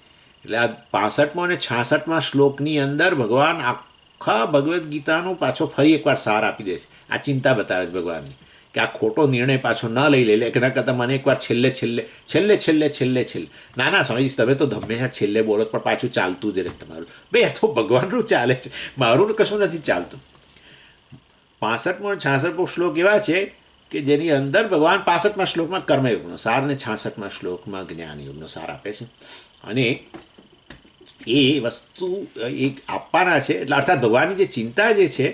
Speaker 1: એટલે આ 65મો અને 66મા શ્લોકની અંદર ભગવાન આખા ભગવદ્ ગીતાનું પાછો ફરી એકવાર સાર આપી દે છે. આ ચિંતા બતાવે છે ભગવાનની કે આ ખોટો નિર્ણય પાછો ન લઈ લે, એના કરતાં મને એકવાર છેલ્લે ના સ્વામીજી તમે તો હંમેશા છેલ્લે બોલો, પણ પાછું ચાલતું જ રહે તમારું. ભાઈ આ તો ભગવાનનું ચાલે છે, મારું કશું નથી ચાલતું. 65મો અને 66મો શ્લોક એવા છે કે જેની અંદર ભગવાન 65મા શ્લોકમાં કર્મયોગનો સાર અને 66મા શ્લોકમાં જ્ઞાનયોગનો સાર આપે છે. અને એ વસ્તુ એક આપવાના છે, એટલે અર્થાત ભગવાનની જે ચિંતા જે છે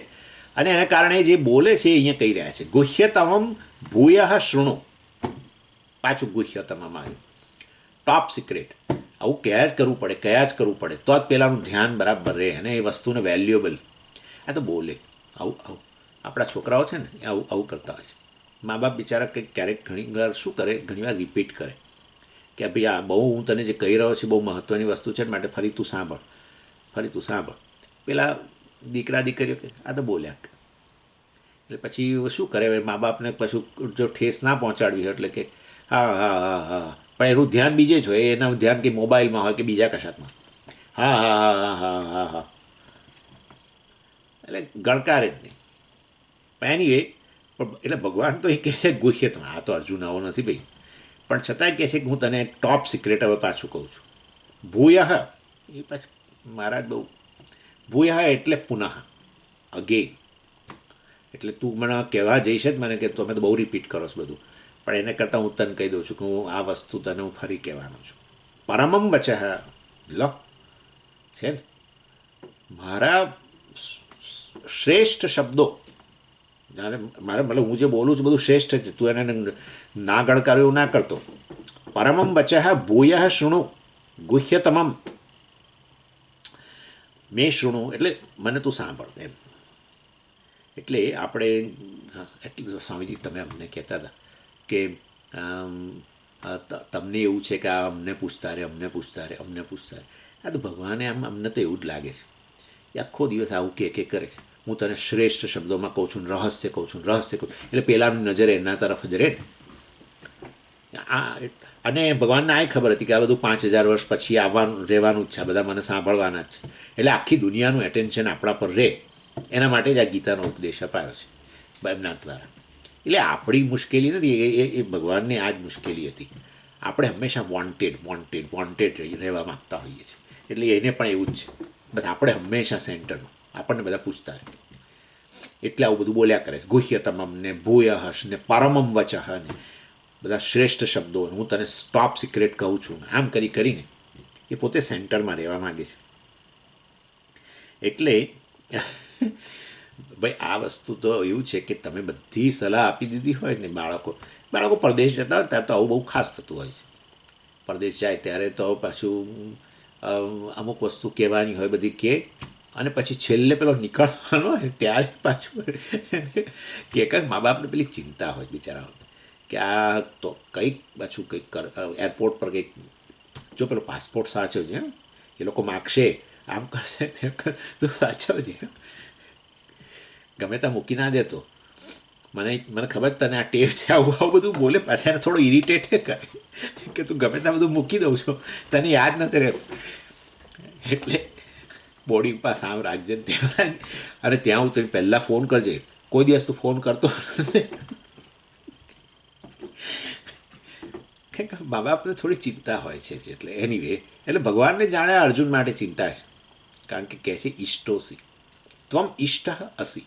Speaker 1: અને એના કારણે જે બોલે છે એ અહીંયા કહી રહ્યા છે. ગુહ્યતમમ ભૂય શૃણુ, પાછું ગુહ્યતમમ આવ્યું, ટોપ સિક્રેટ. આવું કયા જ કરવું પડે તો જ પેલાનું ધ્યાન બરાબર રહે અને એ વસ્તુને વેલ્યુએબલ. આ તો બોલે આવું આપણા છોકરાઓ છે ને એ આવું કરતા હોય છે. મા બાપ બિચારા કંઈક ક્યારેક ઘણીવાર શું કરે, ઘણીવાર રિપીટ કરે કે ભાઈ આ બહુ હું તને જે કહી રહ્યો છું બહુ મહત્ત્વની વસ્તુ છે, માટે ફરી તું સાંભળ. પેલા દીકરા દીકરીઓ કે આ તો બોલ્યા. એટલે પછી શું કરે મા બાપને પછી જો ઠેસ ના પહોંચાડવી હોય એટલે કે હા હા હા હા, પણ એનું ધ્યાન બીજે જ હોય, એનું ધ્યાન કે મોબાઈલમાં હોય કે બીજા કશાકમાં. હા હા હા હા હા હા હા, એટલે ગણકારે જ નહીં. પણ એની પણ એટલે ભગવાન તો એ કહે છે ગુહ્યતમ, આ તો અર્જુન આવો નથી ભાઈ, પણ છતાંય કહે છે કે હું તને એક ટોપ સિક્રેટ હવે પાછું કહું છું. ભૂયઃ, એ પાછું મહારાજ બહુ, ભૂયઃ એટલે પુનઃ, અગેન. એટલે તું મને કહેવા જઈશ જ મને કે તમે તો બહુ રિપીટ કરો છો બધું, પણ એને કરતાં હું તને કહી દઉં છું કે હું આ વસ્તુ તને હું ફરી કહેવાનો છું. પરમમ વચઃ, લો છે ને મારા શ્રેષ્ઠ શબ્દો, જ્યારે મારે મતલબ હું જે બોલું છું બધું શ્રેષ્ઠ છે, તું એને ના ગણકારો એવું ના કરતો. પરમમ વચઃ ભૂયઃ શૃણુ ગુહ્યતમમ, મેં શૃણુ એટલે મને તું સાંભળ એમ. એટલે આપણે એટલે સ્વામીજી તમે અમને કહેતા હતા કે તમને એવું છે કે આ અમને પૂછતા રહે, અમને પૂછતા રહે, અમને પૂછતા રહે. આ તો ભગવાને આમ અમને તો એવું જ લાગે છે એ આખો દિવસ આવું કે કરે છે. હું તને શ્રેષ્ઠ શબ્દોમાં કહું છું, રહસ્ય કહું છું, રહસ્ય કહું, એટલે પેલાની નજર એના તરફ જ રહે ને. અને ભગવાનને આ ખબર હતી કે આ બધું 5000 વર્ષ પછી આવવાનું રહેવાનું જ છે, બધા મને સાંભળવાના જ છે, એટલે આખી દુનિયાનું એટેન્શન આપણા પર રહે, એના માટે જ આ ગીતાનો ઉપદેશ અપાયો છે એમના દ્વારા. એટલે આપણી મુશ્કેલી નથી, એ ભગવાનને આ જ મુશ્કેલી હતી. આપણે હંમેશા વોન્ટેડ વોન્ટેડ વોન્ટેડ રહેવા માગતા હોઈએ છીએ, એટલે એને પણ એવું જ છે. બસ આપણે હંમેશા સેન્ટરમાં, આપણને બધા પૂછતા રહે, એટલે આવું બધું બોલ્યા કરે છે. ગુહ્યતમમ ને ભૂયઃ ને પરમમ વચઃ ને બધા શ્રેષ્ઠ શબ્દો, હું તને ટોપ સિક્રેટ કહું છું, આમ કરી કરીને એ પોતે સેન્ટરમાં રહેવા માગે છે. એટલે ભાઈ આ વસ્તુ તો એવું છે કે તમે બધી સલાહ આપી દીધી હોય ને, બાળકો પરદેશ જતા હોય ત્યારે તો આવું બહુ ખાસ થતું હોય છે. પરદેશ જાય ત્યારે તો પાછું અમુક વસ્તુ કહેવાની હોય બધી કે, અને પછી છેલ્લે પેલો નીકળવાનો હોય ત્યારે પાછું કે મા બાપને પેલી ચિંતા હોય બિચારાઓ કે આ તો કંઈક પાછું કંઈક એરપોર્ટ પર કંઈક જો પેલો પાસપોર્ટ સાચવજે, એ લોકો માગશે આમ કરશે તેમ કરશે, તું સાચવજે, ગમે ત્યાં મૂકી ના દેતો. મને ખબર તને આ ટેવ છે, આવું આવું બધું બોલે, પાછા એને થોડો ઇરિટેટ કરે કે તું ગમે ત્યાં બધું મૂકી દઉં છો, તને યાદ નથી રહેતું. એટલે બોર્ડિંગ પાસ આમ રાખજે ત્યાં, અને ત્યાં હું તને પહેલાં ફોન કરજે, કોઈ દિવસ તું ફોન કરતો મા બાપને થોડી ચિંતા હોય છે. એટલે એનીવે, એટલે ભગવાનને જાણે અર્જુન માટે ચિંતા છે, કારણ કે કહે છે ઇષ્ટોસી ત્વમ ઇષ્ટ અસી,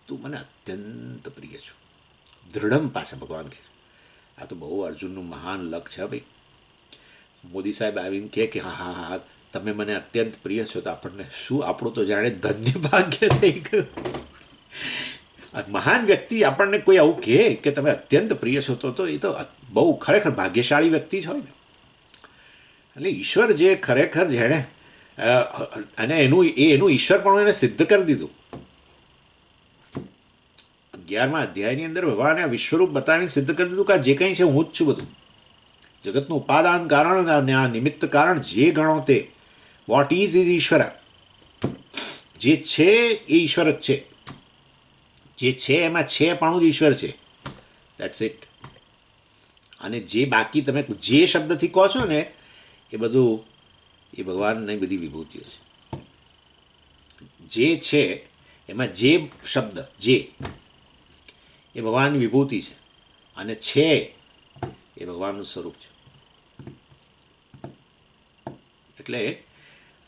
Speaker 1: તું મને અત્યંત પ્રિય છું. દૃઢમ પાછા ભગવાન કહે છે. આ તો બહુ અર્જુનનું મહાન લક છે ભાઈ. મોદી સાહેબ આવીને કહે કે હા હા હા તમે મને અત્યંત પ્રિય છો, તો આપણને શું, આપણું તો જાણે ધન્ય ભાગ્ય થઈ ગયું. મહાન વ્યક્તિ આપણને કોઈ આવું કહે કે તમે અત્યંત પ્રિય છો, તો એ તો બહુ ખરેખર ભાગ્યશાળી વ્યક્તિ જ હોય ને. એટલે ઈશ્વર જે ખરેખર જેણે અને એનું ઈશ્વર પણ એને સિદ્ધ કરી દીધું. 11મા અધ્યાયની અંદર ભગવાને વિશ્વરૂપ બતાવીને સિદ્ધ કરી દીધું કે જે કંઈ છે હું જ છું બધું. જગતનું ઉપાદાન કારણ અને આ નિમિત્ત કારણ જે ગણો તે, વોટ ઇઝ ઈશ્વર, જે છે એ ઈશ્વર જ છે, જે છે એમાં છે પણ જ ઈશ્વર છે, દેટ્સ ઇટ. અને જે બાકી તમે જે શબ્દથી કહો છો ને એ બધું એ ભગવાનની બધી વિભૂતિઓ છે. જે છે એમાં જે શબ્દ જે એ ભગવાનની વિભૂતિ છે, અને છે એ ભગવાનનું સ્વરૂપ છે. એટલે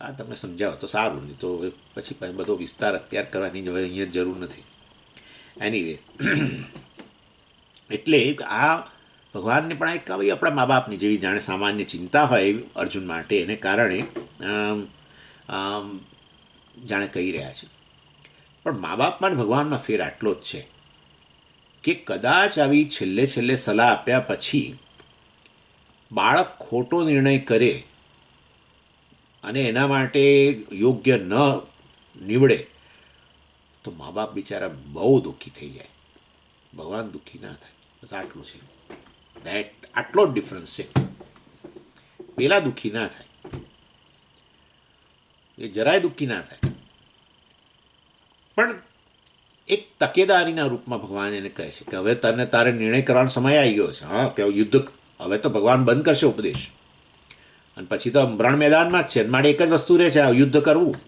Speaker 1: આ તમને સમજાવો તો સારું, નહીં તો પછી બધો વિસ્તાર અત્યાર કરવાની હવે અહીંયા જરૂર નથી. એનીવે, એટલે આ ભગવાનને પણ એક આવી આપણા મા બાપની જેવી જાણે સામાન્ય ચિંતા હોય એવી અર્જુન માટે, એને કારણે જાણે કહી રહ્યા છે. પણ મા બાપમાં ભગવાનમાં ફેર આટલો જ છે કે કદાચ આવી છેલ્લે છેલ્લે સલાહ આપ્યા પછી બાળક ખોટો નિર્ણય કરે અને એના માટે યોગ્ય ન નીવડે તો મા બાપ બિચારા બહુ દુઃખી થઈ જાય, ભગવાન દુઃખી ના થાય. બસ આટલું છે, આટલો જ ડિફરન્સ છે. પેલા દુઃખી ના થાય, એ જરાય દુઃખી ના થાય. પણ એક તકેદારીના રૂપમાં ભગવાન એને કહે છે કે હવે તને તારે નિર્ણય કરવાનો સમય આવી ગયો છે. હા, કે યુદ્ધ હવે તો ભગવાન બંધ કરશે ઉપદેશ, અને પછી તો રણ મેદાનમાં જ છે. માટે એક જ વસ્તુ રહે છે, આ યુદ્ધ કરવું.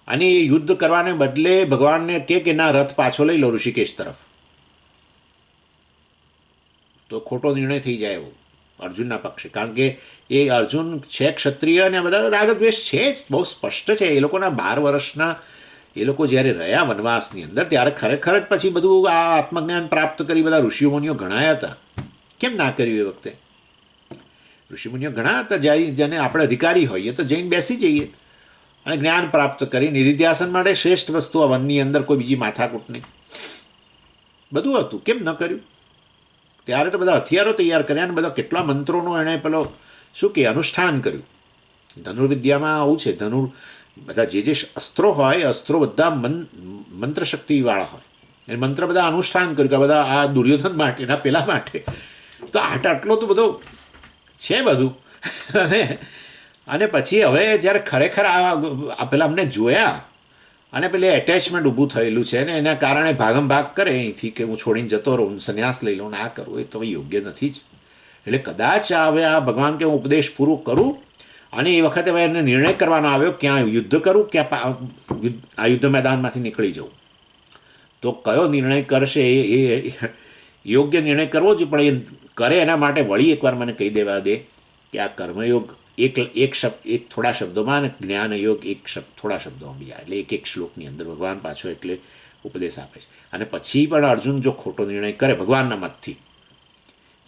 Speaker 1: અને એ યુદ્ધ કરવાને બદલે ભગવાનને કે ના, રથ પાછો લઈ લો ઋષિકેશ તરફ. તો ખોટો નિર્ણય થઈ જાય એવો અર્જુનના પક્ષે, કારણ કે એ અર્જુન છે ક્ષત્રિય અને બધા રાગદ્વેષ છે જ, બહુ સ્પષ્ટ છે. એ લોકોના 12 વર્ષના એ લોકો જ્યારે રહ્યા વનવાસની અંદર, ત્યારે ખરેખર જ પછી બધું આ આત્મજ્ઞાન પ્રાપ્ત કરી બધા ઋષિમુનિઓ ઘણાયા હતા. કેમ ના કર્યું એ વખતે? ઋષિમુનિઓ ઘણા હતા, જેને આપણે અધિકારી હોઈએ તો જઈને બેસી જઈએ અને જ્ઞાન પ્રાપ્ત કરી નિધિધ્યાસન માટે શ્રેષ્ઠ વસ્તુ આ વનની અંદર, કોઈ બીજી માથાકૂટ નહીં. બધું હતું, કેમ ન કર્યું? ત્યારે તો બધા હથિયારો તૈયાર કર્યા અને બધા કેટલા મંત્રોનો એણે પેલો શું કે અનુષ્ઠાન કર્યું. ધનુર્વિદ્યામાં આવું છે, બધા જે અસ્ત્રો હોય, અસ્ત્રો બધા મંત્ર શક્તિવાળા હોય. એ મંત્ર બધા અનુષ્ઠાન કર્યું કે બધા આ દુર્યોધન માટે, એના પેલા માટે. તો આટલો તો બધો છે બધું. અને પછી હવે જ્યારે ખરેખર આ પેલા અમને જોયા અને પેલી એટેચમેન્ટ ઊભું થયેલું છે ને એના કારણે ભાગમ ભાગ કરે અહીંથી કે હું છોડીને જતો રહું, સંન્યાસ લઈ લઉં, આ કરું, એ તો યોગ્ય નથી જ. એટલે કદાચ હવે આ ભગવાન કે હું ઉપદેશ પૂરું કરું અને એ વખતે હવે એને નિર્ણય કરવાનો આવ્યો ક્યાં યુદ્ધ કરું, ક્યાં આ યુદ્ધ મેદાનમાંથી નીકળી જવું. તો કયો નિર્ણય કરશે એ યોગ્ય નિર્ણય કરવો જ, પણ એ કરે એના માટે વળી એકવાર મને કહી દેવા દે કે આ કર્મયોગ એક થોડા શબ્દોમાં અને જ્ઞાનયોગ થોડા શબ્દોમાં બીજા, એટલે એક શ્લોકની અંદર ભગવાન પાછો એટલે ઉપદેશ આપે છે. અને પછી પણ અર્જુન જો ખોટો નિર્ણય કરે ભગવાનના મતથી,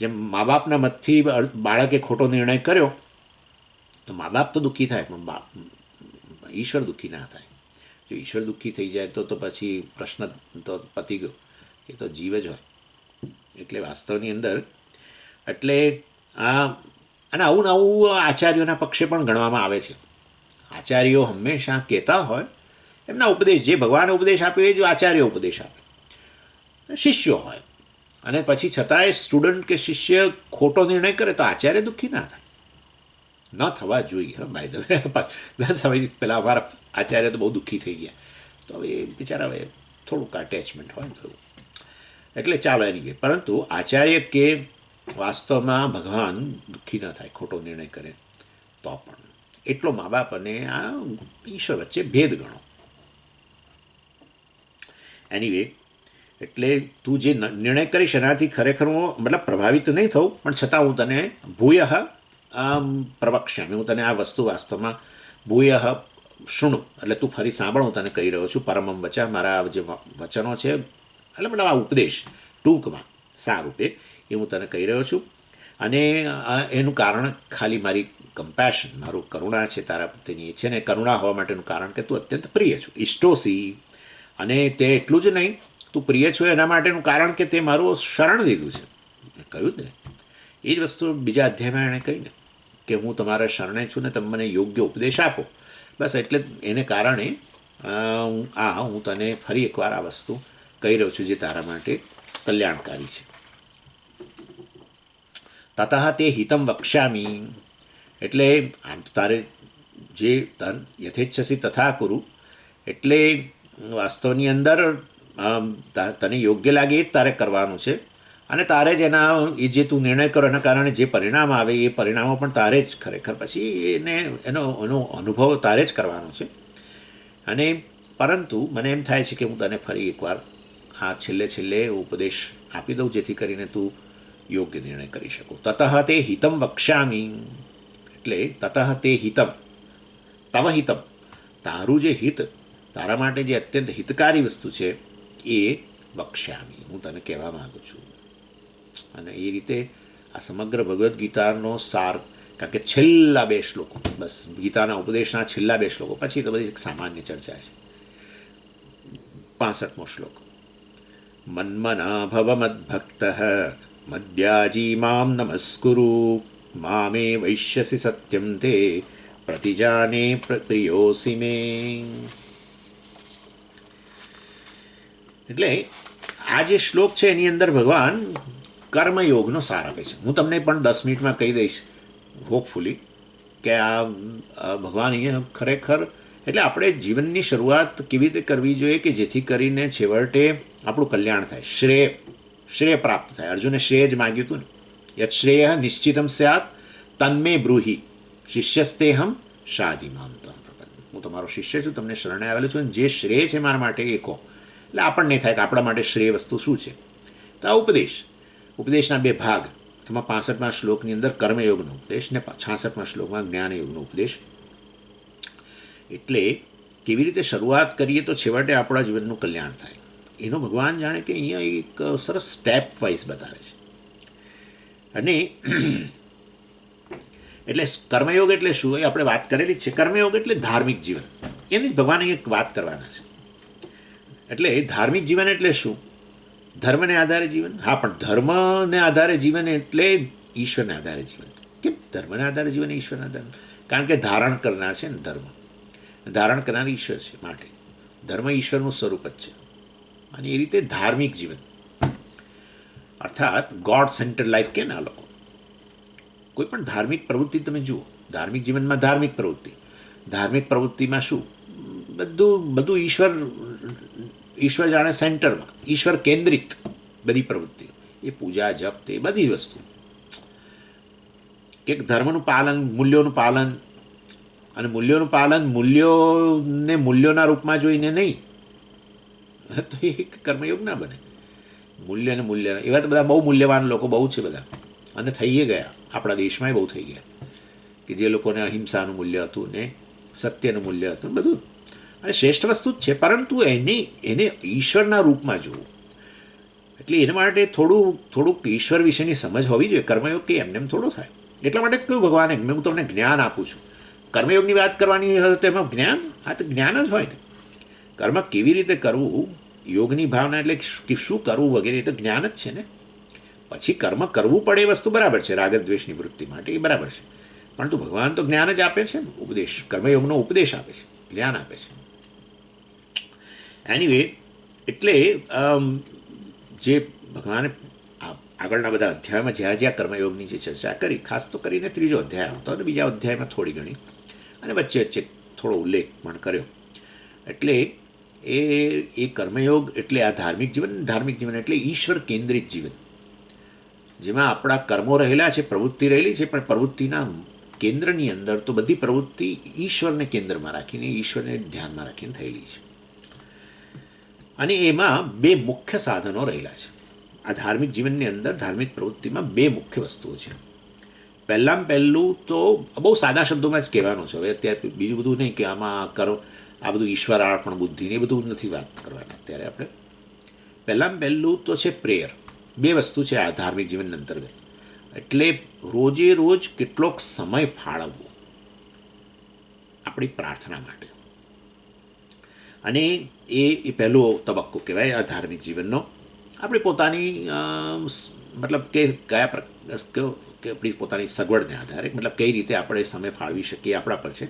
Speaker 1: જેમ મા બાપના મતથી બાળકે ખોટો નિર્ણય કર્યો તો મા બાપ તો દુઃખી થાય, પણ ઈશ્વર દુઃખી ના થાય. જો ઈશ્વર દુઃખી થઈ જાય તો પછી પ્રશ્ન તો પતી ગયો, એ તો જીવ જ હોય. એટલે વાસ્તવની અંદર એટલે આ અને આવું નવું આચાર્યોના પક્ષે પણ ગણવામાં આવે છે. આચાર્યો હંમેશા કહેતા હોય એમના ઉપદેશ, જે ભગવાને ઉપદેશ આપ્યો એ જ આચાર્ય ઉપદેશ આપે. શિષ્યો હોય અને પછી છતાંય સ્ટુડન્ટ કે શિષ્ય ખોટો નિર્ણય કરે તો આચાર્ય દુઃખી ના થાય, ન થવા જોઈએ. હા, બાય ધ વે સમય પહેલાં અમારા આચાર્ય તો બહુ દુઃખી થઈ ગયા, તો હવે એ બિચારા હવે થોડુંક અટેચમેન્ટ હોય થયું, એટલે ચાલો એની ગઈ. પરંતુ આચાર્ય કે વાસ્તવમાં ભગવાન દુઃખી ન થાય ખોટો નિર્ણય કરે તો પણ. એટલો મા બાપ અને આ ઈશ્વર વચ્ચે ભેદ ગણો. એનીવે, એટલે તું જે નિર્ણય કરીશ એનાથી ખરેખર હું મતલબ પ્રભાવિત નહીં થવું, પણ છતાં હું તને ભૂયઃ પ્રવક્ષ્યામિ, હું તને આ વસ્તુ વાસ્તવમાં ભૂયઃ શૃણુ, એટલે તું ફરી સાંભળ, હું તને કહી રહ્યો છું. પરમમ વચા, મારા જે વચનો છે એટલે મતલબ આ ઉપદેશ ટૂંકમાં સારૂપે એ હું તને કહી રહ્યો છું. અને એનું કારણ ખાલી મારી કમ્પેશન, મારું કરુણા છે તારા પ્રત્યેની એ છે, ને કરુણા હોવા માટેનું કારણ કે તું અત્યંત પ્રિય છું, ઇષ્ટોસી. અને તે એટલું જ નહીં, તું પ્રિય છો એના માટેનું કારણ કે તે મારું શરણ લીધું છે. કહ્યું ને એ જ વસ્તુ બીજા અધ્યાયમાં એણે કહીને કે હું તમારા શરણે છું ને તમે મને યોગ્ય ઉપદેશ આપો. બસ એટલે એને કારણે હું તને ફરી એકવાર આ વસ્તુ કહી રહ્યો છું જે તારા માટે કલ્યાણકારી છે. તતઃ તે હિતમ વક્ષ્યામી, એટલે આમ તારે જે યથેચ્છસી તથા કુરુ, એટલે વાસ્તવની અંદર તને યોગ્ય લાગે એ જ તારે કરવાનું છે. અને તારે જ એ જે તું નિર્ણય કરો એના કારણે જે પરિણામ આવે એ પરિણામો પણ તારે જ ખરેખર પછી એનો અનુભવ તારે જ કરવાનો છે. અને પરંતુ મને એમ થાય છે કે હું તને ફરી એકવાર આ છેલ્લે ઉપદેશ આપી દઉં જેથી કરીને તું યોગ્ય નિર્ણય કરી શકો. તતઃ તે હિતમ વક્ષ્યામિ, એટલે તતઃ તે હિતમ, તવ હિતમ, તારું જે હિત, તારા માટે જે અત્યંત હિતકારી વસ્તુ છે એ વક્ષ્યામિ, હું તને કહેવા માગું છું. અને એ રીતે આ સમગ્ર ભગવદ્ ગીતાનો સાર, કારણ કે છેલ્લા 2 શ્લોકો, બસ ગીતાના ઉપદેશના છેલ્લા 2 શ્લોકો, પછી તો બધી એક સામાન્ય ચર્ચા છે. 65મો શ્લોક, મન્મના ભવ મદ્ભક્ત મદ્યાજી મામ નમસ્કુરુ મામે વૈશ્યસી સત્યમ તે પ્રતિજાને પ્રિયોસી મે. એટલે આ જે શ્લોક છે એની અંદર ભગવાન કર્મયોગનો સાર આપે છે. હું તમને પણ 10 મિનિટમાં કહી દઈશ હોપફુલી કે આ ભગવાન અહીંયા ખરેખર એટલે આપણે જીવનની શરૂઆત કેવી રીતે કરવી જોઈએ કે જેથી કરીને છેવટે આપણું કલ્યાણ થાય, શ્રેય પ્રાપ્ત થાય. અર્જુને શ્રેય જ માગ્યું હતું ને. યત શ્રેય નિશ્ચિતમ સ્યાત તન્મે બ્રૂહિ શિષ્યસ્તેહમ શાધિમામ ત્વં પ્રપન્ન. હું તમારો શિષ્ય છું, તમને શરણે આવેલો છું, જે શ્રેય છે મારા માટે એ કહો. એટલે આપણને થાય કે આપણા માટે શ્રેય વસ્તુ શું છે. તો આ ઉપદેશના 2 ભાગ, એમાં 65મા શ્લોકની અંદર કર્મયોગનો ઉપદેશ ને 66મા શ્લોકમાં જ્ઞાનયોગનો ઉપદેશ. એટલે કેવી રીતે શરૂઆત કરીએ તો છેવટે આપણા જીવનનું કલ્યાણ થાય એનો ભગવાન જાણે કે અહીંયા એક સરસ સ્ટેપ વાઇઝ બતાવે છે. અને એટલે કર્મયોગ એટલે શું એ આપણે વાત કરેલી જ છે. કર્મયોગ એટલે ધાર્મિક જીવન, એની જ ભગવાન એક વાત કરવાના છે. એટલે ધાર્મિક જીવન એટલે શું? ધર્મને આધારે જીવન. હા, પણ ધર્મને આધારે જીવન એટલે ઈશ્વરને આધારે જીવન. કેમ ધર્મને આધારે જીવન, ઈશ્વરના આધારે? કારણ કે ધારણ કરનાર છે ને, ધારણ કરનાર ઈશ્વર છે, માટે ધર્મ ઈશ્વરનું સ્વરૂપ જ છે. અને એ રીતે ધાર્મિક જીવન અર્થાત ગોડ સેન્ટર લાઈફ કે ના લોકો. કોઈ પણ ધાર્મિક પ્રવૃત્તિ તમે જુઓ, ધાર્મિક જીવનમાં ધાર્મિક પ્રવૃત્તિમાં શું? બધું ઈશ્વર જાણે સેન્ટરમાં, ઈશ્વર કેન્દ્રિત બધી પ્રવૃત્તિઓ, એ પૂજા જપ તે બધી જ વસ્તુ. કે ધર્મનું પાલન, મૂલ્યોનું પાલન, અને મૂલ્યોને મૂલ્યોના રૂપમાં જોઈને નહીં, તો એ કર્મયોગ ના બને. મૂલ્ય એવા તો બધા બહુ મૂલ્યવાન લોકો બહુ છે બધા, અને થઈએ ગયા, આપણા દેશમાં બહુ થઈ ગયા, કે જે લોકોને અહિંસાનું મૂલ્ય હતું ને સત્યનું મૂલ્ય હતું બધું, અને શ્રેષ્ઠ વસ્તુ જ છે, પરંતુ એને ઈશ્વરના રૂપમાં જોવું. એટલે એના માટે થોડુંક ઈશ્વર વિશેની સમજ હોવી જોઈએ. કર્મયોગ કે એમને થોડો થાય. એટલા માટે જ કહ્યું ભગવાને, હું તમને જ્ઞાન આપું છું. કર્મયોગની વાત કરવાની હોય તો એમાં જ્ઞાન, આ તો જ્ઞાન જ હોય ને. કર્મ કેવી રીતે કરવું, યોગની ભાવના એટલે શું કરવું વગેરે, એ તો જ્ઞાન જ છે ને. પછી કર્મ કરવું પડે એ વસ્તુ બરાબર છે, રાગદ્વેષની વૃત્તિ માટે એ બરાબર છે, પરંતુ ભગવાન તો જ્ઞાન જ આપે છે ને, ઉપદેશ, કર્મયોગનો ઉપદેશ આપે છે, જ્ઞાન આપે છે. એનીવે, એટલે જે ભગવાને આગળના બધા અધ્યાયમાં જ્યાં કર્મયોગની જે ચર્ચા કરી, ખાસ તો કરીને 3જો અધ્યાય આવતો અને બીજા અધ્યાયમાં થોડી ઘણી, અને વચ્ચે થોડો ઉલ્લેખ પણ કર્યો. એટલે એ કર્મયોગ એટલે આ ધાર્મિક જીવન એટલે ઈશ્વર કેન્દ્રિત જીવન, જેમાં આપણા કર્મો રહેલા છે, પ્રવૃત્તિ રહેલી છે, પણ પ્રવૃત્તિના કેન્દ્રની અંદર તો બધી પ્રવૃત્તિ ઈશ્વરને કેન્દ્રમાં રાખીને, ઈશ્વરને ધ્યાનમાં રાખીને થયેલી છે. અને એમાં 2 મુખ્ય સાધનો રહેલા છે. આ ધાર્મિક જીવનની અંદર, ધાર્મિક પ્રવૃત્તિમાં 2 મુખ્ય વસ્તુઓ છે. પહેલું તો બહુ સાદા શબ્દોમાં જ કહેવાનું છે. હવે અત્યારે બીજું બધું નહીં કે આમાં આ બધું ઈશ્વરાર્પણ બુદ્ધિ ને એ બધું નથી વાત કરવાના અત્યારે આપણે. પહેલું તો છે પ્રેયર. 2 વસ્તુ છે આ ધાર્મિક જીવન અંતર્ગત. એટલે રોજ કેટલોક સમય ફાળવવો આપણી પ્રાર્થના માટે. અને એ પહેલો તબક્કો કહેવાય આ ધાર્મિક જીવનનો. આપણે પોતાની મતલબ કે આપણી પોતાની સગવડને આધારે, મતલબ કઈ રીતે આપણે સમય ફાળવી શકીએ આપણા પર છે.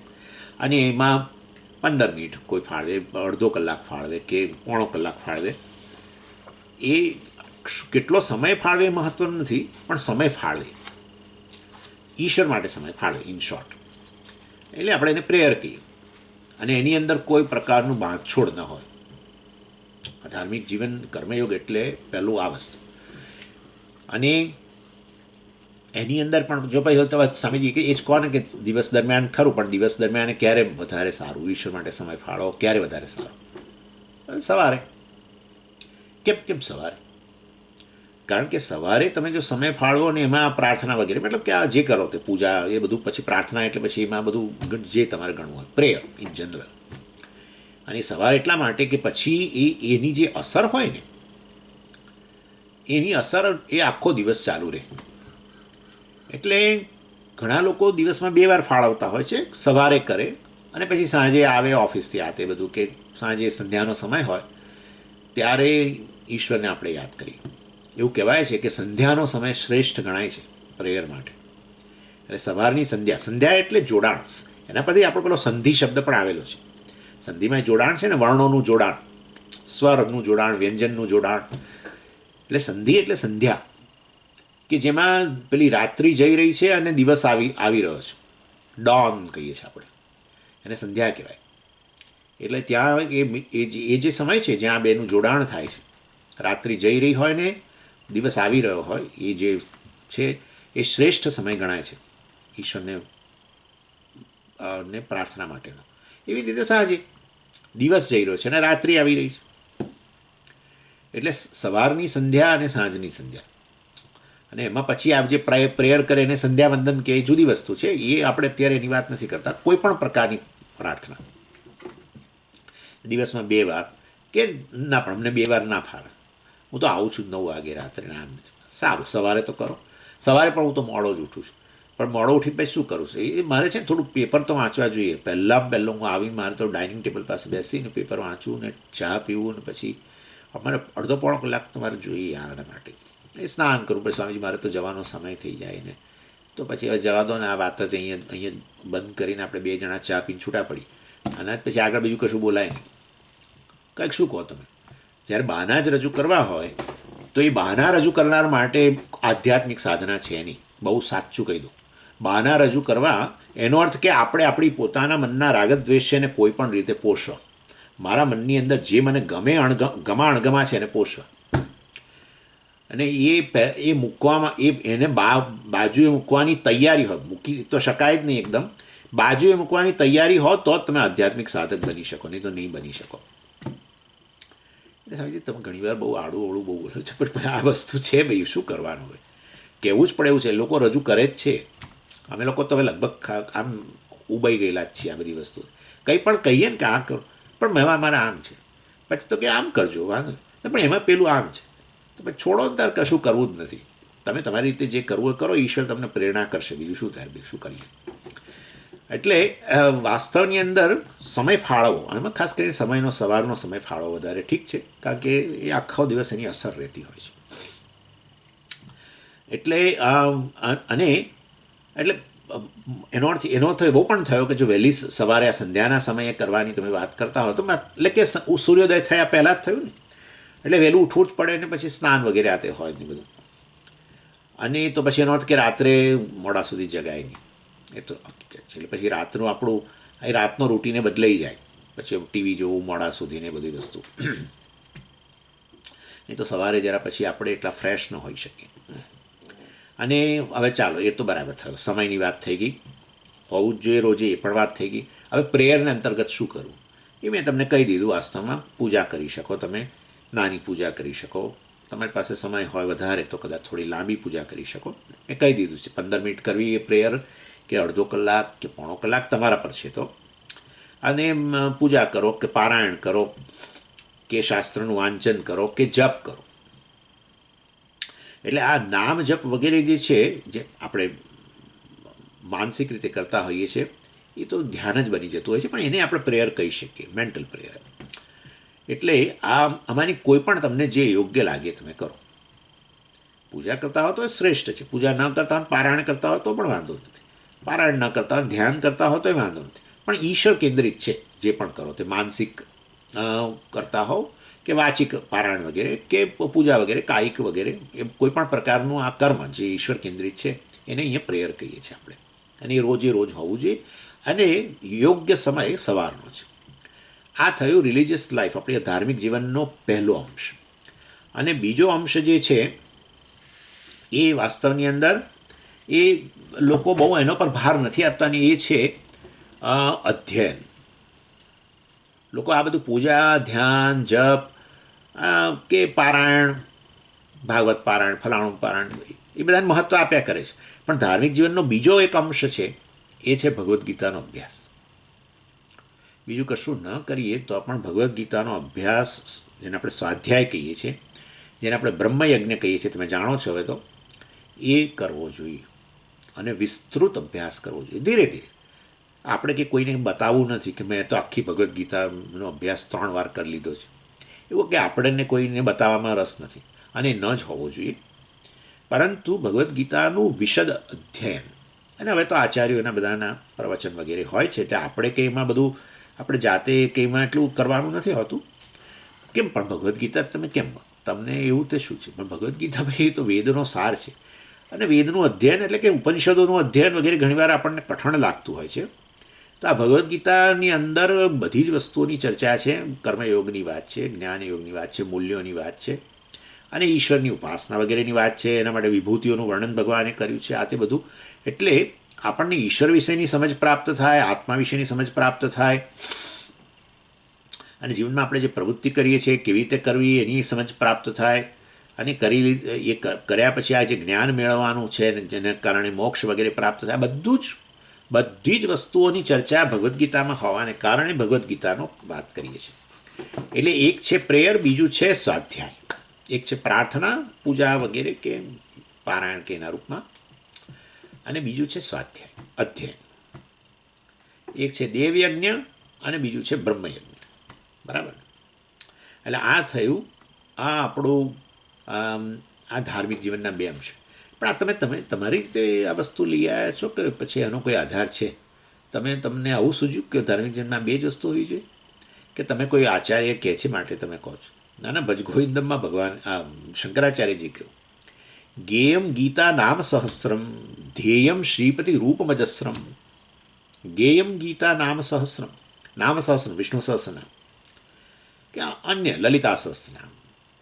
Speaker 1: અને એમાં 15 મિનિટ કોઈ ફાળવે, અડધો કલાક ફાળવે કે પોણો કલાક ફાળવે, એ કેટલો સમય ફાળવે મહત્વનું નથી, પણ સમય ફાળવે, ઈશ્વર માટે સમય ફાળવે, ઇન શોર્ટ. એટલે આપણે એને પ્રેયર કહીએ. અને એની અંદર કોઈ પ્રકારનું બાંધછોડ ન હોય. ધાર્મિક જીવન, કર્મયોગ એટલે પહેલું આ વસ્તુ. અને એની અંદર પણ જો ભાઈ તમે સમજીએ કે એ જ કહો ને કે દિવસ દરમિયાન ખરું, પણ દિવસ દરમિયાન ક્યારે વધારે સારું ઈશ્વર માટે સમય ફાળવો, ક્યારે વધારે સારું? સવારે. કેમ સવારે? કારણ કે સવારે તમે જો સમય ફાળવો ને એમાં પ્રાર્થના વગેરે, મતલબ કે આ જે કરો તે પૂજા એ બધું, પછી પ્રાર્થના એટલે પછી એમાં બધું જે તમારે ગણવું હોય, પ્રેયર ઇન જનરલ. અને સવારે એટલા માટે કે પછી એની જે અસર હોય ને, એની અસર એ આખો દિવસ ચાલુ રહે. એટલે ઘણા લોકો દિવસમાં 2 વાર ફાળવતા હોય છે. સવારે કરે અને પછી સાંજે આવે ઓફિસથી, આ તે બધું, કે સાંજે સંધ્યાનો સમય હોય ત્યારે ઈશ્વરને આપણે યાદ કરીએ. એવું કહેવાય છે કે સંધ્યાનો સમય શ્રેષ્ઠ ગણાય છે પ્રેયર માટે. એટલે સવારની સંધ્યા એટલે જોડાણ. એના પરથી આપણો પેલો સંધિ શબ્દ પણ આવેલો છે. સંધિમાં જોડાણ છે ને, વર્ણોનું જોડાણ, સ્વરનું જોડાણ, વ્યંજનનું જોડાણ. એટલે સંધિ એટલે સંધ્યા, કે જેમાં પેલી રાત્રિ જઈ રહી છે અને દિવસ આવી રહ્યો છે. ડોન કહીએ છીએ આપણે એને, સંધ્યા કહેવાય. એટલે ત્યાં એ જે સમય છે જ્યાં આ બેનું જોડાણ થાય છે, રાત્રિ જઈ રહી હોય ને દિવસ આવી રહ્યો હોય, એ જે છે એ શ્રેષ્ઠ સમય ગણાય છે ઈશ્વરને ને પ્રાર્થના માટેનો. એવી રીતે સાંજે દિવસ જઈ રહ્યો છે અને રાત્રિ આવી રહી છે, એટલે સવારની સંધ્યા અને સાંજની સંધ્યા, અને એમાં પછી આપ જે પ્રેયર કરે એને સંધ્યાવંદન કે એ જુદી વસ્તુ છે, એ આપણે અત્યારે એની વાત નથી કરતા. કોઈ પણ પ્રકારની પ્રાર્થના દિવસમાં 2 વાર કે ના, પણ અમને 2 વાર ના ફાવે, હું તો આવું છું 9 વાગે રાત્રે, આમ સારું સવારે તો કરો, સવારે પણ હું તો મોડો જ ઉઠું છું, પણ મોડો ઉઠી પછી શું કરું છું, એ મારે છે ને થોડુંક પેપર તો વાંચવા જોઈએ. પહેલાં હું આવીને મારે તો ડાઇનિંગ ટેબલ પાસે બેસીને પેપર વાંચવું ને ચા પીવું ને પછી અમારે અડધો પોણો કલાક તો મારે જોઈએ આના માટે. એ સ્નાન કરું પછી સ્વામીજી મારે તો જવાનો સમય થઈ જાય ને, તો પછી હવે જવા દો ને, આ વાત જ અહીંયા બંધ કરીને આપણે 2 જણા ચા પીને છૂટા પડી, અને પછી આગળ બીજું કશું બોલાય નહીં. કંઈક શું કહો તમે, જ્યારે બહાના જ રજૂ કરવા હોય તો એ બહાના રજૂ કરનાર માટે આધ્યાત્મિક સાધના છે નહીં. બહુ સાચું કહી દઉં, બહાના રજૂ કરવા એનો અર્થ કે આપણે આપણી પોતાના મનના રાગદ્વેષ છે એને કોઈ પણ રીતે પોષવા, મારા મનની અંદર જે મને અણગમા છે એને પોષવા, અને એ મૂકવામાં એને બાજુએ મૂકવાની તૈયારી હોય, મૂકી તો શકાય જ નહીં એકદમ, બાજુએ મૂકવાની તૈયારી હોય તો જ તમે આધ્યાત્મિક સાધક બની શકો, નહીં તો નહીં બની શકો. એટલે સમજી તમે ઘણીવાર બહુ આડું અવળું બહુ બોલો છો, પણ આ વસ્તુ છે ભાઈ, શું કરવાનું હોય, કહેવું જ પડે એવું છે. લોકો રજૂ કરે જ છે, અમે લોકો તો હવે લગભગ આમ ઉબાઈ ગયેલા જ છીએ આ બધી વસ્તુ. કંઈ પણ કહીએ ને કે આ કરો, પણ મહેમાન મારા આમ છે, પછી તો કે આમ કરજો વાંધો, પણ એમાં પેલું આમ છે, તો પછી છોડો ને તાર, કશું કરવું જ નથી, તમે તમારી રીતે જે કરવું એ કરો, ઈશ્વર તમને પ્રેરણા કરશે, બીજું શું થાય, બીજું શું કરીએ. એટલે વાસ્તવની અંદર સમય ફાળવો, એમાં ખાસ કરીને સમયનો સવારનો સમય ફાળવો વધારે ઠીક છે, કારણ કે એ આખો દિવસ એની અસર રહેતી હોય છે. એટલે અને એટલે એનો અર્થ એવો પણ થયો કે જો વહેલી સવારે આ સંધ્યાના સમયે કરવાની તમે વાત કરતા હો તો એટલે કે સૂર્યોદય થયા પહેલાં જ થયું ને, એટલે વહેલું ઉઠવું જ પડે ને પછી સ્નાન વગેરે આ તે હોય ને બધું, અને તો પછી એનો અર્થ કે રાત્રે મોડા સુધી જગાય નહીં, એ તો હકીકત છે. એટલે પછી રાતનું આપણું એ રાતનો રૂટીને બદલાઈ જાય, પછી ટીવી જોવું મોડા સુધી ને બધી વસ્તુ, નહીં તો સવારે જરા પછી આપણે એટલા ફ્રેશ ન હોઈ શકીએ. અને હવે ચાલો એ તો બરાબર થયો, સમયની વાત થઈ ગઈ, હોવું જ જોઈએ રોજે એ પણ વાત થઈ ગઈ. હવે પ્રેયરને અંતર્ગત શું કરવું એ મેં તમને કહી દીધું. વાસ્તવમાં પૂજા કરી શકો તમે, નાની પૂજા કરી શકો, તમારી પાસે સમય હોય વધારે તો કદાચ થોડી લાંબી પૂજા કરી શકો. મેં કહી દીધું છે 15 મિનિટ કરવી એ પ્રેયર કે અડધો કલાક કે પોણો કલાક તમારા પર છે. તો અને પૂજા કરો કે પારાયણ કરો કે શાસ્ત્રનું વાંચન કરો કે જપ કરો, એટલે આ નામ જપ વગેરે જે છે જે આપણે માનસિક રીતે કરતા હોઈએ છીએ એ તો ધ્યાન જ બની જતું હોય છે, પણ એને આપણે પ્રેયર કહી શકીએ, મેન્ટલ પ્રેયર. એટલે આમાંની કોઈ પણ તમને જે યોગ્ય લાગે તમે કરો. પૂજા કરતા હો તો એ શ્રેષ્ઠ છે, પૂજા ન કરતા હોય પારાયણ કરતા હોય તો પણ વાંધો નથી, પારાયણ ન કરતા હોય ધ્યાન કરતા હોય તો વાંધો નથી, પણ ઈશ્વર કેન્દ્રિત છે જે પણ કરો તે માનસિક કરતા હોવ કે વાચિક પારાયણ વગેરે કે પૂજા વગેરે કાયિક વગેરે, એ કોઈ પણ પ્રકારનું આ કર્મ જે ઈશ્વર કેન્દ્રિત છે એને અહીંયા પ્રેયર કહીએ છીએ આપણે, અને એ રોજે રોજ હોવું જોઈએ, અને યોગ્ય સમય સવારનો છે. આ થયું રિલિજિયસ લાઈફ, આપણી ધાર્મિક જીવનનો પહેલો અંશ. અને બીજો અંશ જે છે એ વાસ્તવની અંદર એ લોકો બહુ એનો પર ભાર નથી આપતા, અને એ છે અધ્યયન. લોકો આ બધું પૂજા ધ્યાન જપ કે પારાયણ, ભાગવત પારાયણ, ફલાણું પારાયણ, એ બધાને મહત્ત્વ આપ્યા કરે છે, પણ ધાર્મિક જીવનનો બીજો એક અંશ છે એ છે ભગવદ્ ગીતાનો અભ્યાસ. બીજું કશું ન કરીએ તો પણ ભગવદ્ ગીતાનો અભ્યાસ, જેને આપણે સ્વાધ્યાય કહીએ છીએ, જેને આપણે બ્રહ્મયજ્ઞ કહીએ છીએ, તમે જાણો છો હવે તો, એ કરવો જોઈએ, અને વિસ્તૃત અભ્યાસ કરવો જોઈએ ધીરે ધીરે. આપણે કે કોઈને બતાવવું નથી કે મેં તો આખી ભગવદ્ ગીતાનો અભ્યાસ 3 વાર કરી લીધો છે, એવું કે આપણને કોઈને બતાવવામાં રસ નથી, અને ન જ હોવો જોઈએ. પરંતુ ભગવદ્ ગીતાનું વિશદ અધ્યયન, અને હવે તો આચાર્યોના બધાના પ્રવચન વગેરે હોય છે, એટલે આપણે કંઈ એમાં બધું આપણે જાતે કંઈમાં એટલું કરવાનું નથી હોતું. કેમ પણ ભગવદ્ ગીતા તમે કેમ, તમને એવું તે શું છે, પણ ભગવદ્ ગીતા ભાઈ તો વેદનો સાર છે, અને વેદનું અધ્યયન એટલે કે ઉપનિષદોનું અધ્યયન વગેરે ઘણીવાર આપણને કઠણ લાગતું હોય છે. તો આ ભગવદ્ ગીતાની અંદર બધી જ વસ્તુઓની ચર્ચા છે. કર્મયોગની વાત છે, જ્ઞાનયોગની વાત છે, મૂલ્યોની વાત છે અને ઈશ્વરની ઉપાસના વગેરેની વાત છે. એના માટે વિભૂતિઓનું વર્ણન ભગવાને કર્યું છે. આ તે બધું એટલે આપણને ઈશ્વર વિશેની સમજ પ્રાપ્ત થાય, આત્મા વિશેની સમજ પ્રાપ્ત થાય અને જીવનમાં આપણે જે પ્રવૃત્તિ કરીએ છીએ કેવી રીતે કરવી એની સમજ પ્રાપ્ત થાય અને કર્યા પછી આ જે જ્ઞાન મેળવવાનું છે જેને કારણે મોક્ષ વગેરે પ્રાપ્ત થાય, બધી જ વસ્તુઓની ચર્ચા ભગવદ્ ગીતામાં હોવાને કારણે ભગવદ્ ગીતાનો વાત કરીએ છીએ. એટલે એક છે પ્રેયર, બીજું છે સ્વાધ્યાય, એક છે પ્રાર્થના, પૂજા વગેરે કે પારાયણ કે એના રૂપમાં, અને બીજું છે સ્વાધ્યાય, અધ્યયન. એક છે દેવયજ્ઞ અને બીજું છે બ્રહ્મયજ્ઞ. બરાબર. એટલે આ થયું આ આપણું આ ધાર્મિક જીવનના બે અંશ. પણ આ તમે તમારી રીતે આ વસ્તુ લઈ આવ્યા છો કે પછી એનો કોઈ આધાર છે? તમને આવું સૂઝ્યું કે ધાર્મિક જીવનમાં બે જ વસ્તુ હોવી જોઈએ કે તમે કોઈ આચાર્ય કહે છે માટે તમે કહો છો? ના, ભજગોવિંદમમાં ભગવાન શંકરાચાર્યજી કહ્યું, ગેયમ ગીતા નામ સહસ્રમ ધ્યેયમ શ્રીપતિ રૂપમજસ્રમ. ગેયમ ગીતા નામ સહસ્રમ વિષ્ણુ સહસ્રનામ કે અન્ય લલિતા સહસ્રનામ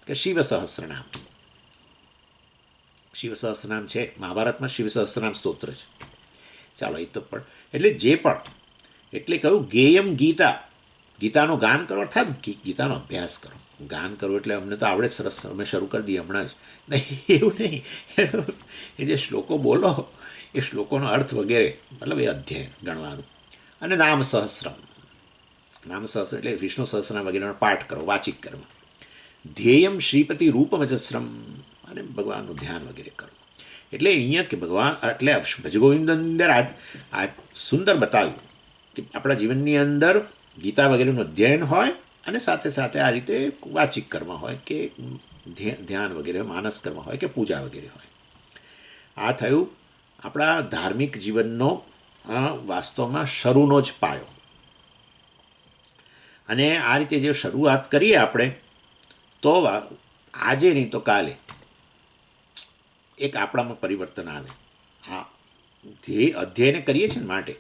Speaker 1: કે શિવ સહસ્રનામ. શિવ સહસ્રનામ છે મહાભારતમાં, શિવ સહસ્રનામ સ્તોત્ર છે. ચાલો એ તો પણ એટલે જે પણ એટલે કહ્યું ગેયમ ગીતાનું ગાન કરો, અર્થાત ગીતાનો અભ્યાસ કરો. ગાન કરો એટલે અમને તો આવડે સરસ, અમે શરૂ કરી દઈએ હમણાં જ. નહીં, એવું નહીં. એ જે શ્લોકો બોલો એ શ્લોકોનો અર્થ વગેરે મતલબ એ અધ્યયન ગણવાનું. અને નામ સહસ્ર એટલે વિષ્ણુ સહસ્રના વગેરેનો પાઠ કરો, વાચિક કરવા. ધ્યેયમ શ્રીપતિ રૂપમજસ્રમ અને ભગવાનનું ધ્યાન વગેરે કરો. એટલે અહીંયા કે ભગવાન એટલે ભજગોવિંદની અંદર આ સુંદર બતાવ્યું કે આપણા જીવનની અંદર ગીતા વગેરેનું અધ્યયન હોય અને સાથે સાથે આ રીતે વાચિક કર્મ હોય કે ધ્યાન વગેરે, માનસ કર્મ હોય કે પૂજા વગેરે હોય. આ થયું આપણા ધાર્મિક જીવનનો વાસ્તવમાં શરૂનો જ પાયો. અને આ રીતે જે શરૂઆત કરીએ આપણે તો આજે નહીં તો કાલે એક આપણામાં પરિવર્તન આવે. હા, અધ્યયન કરીએ છીએ ને માટે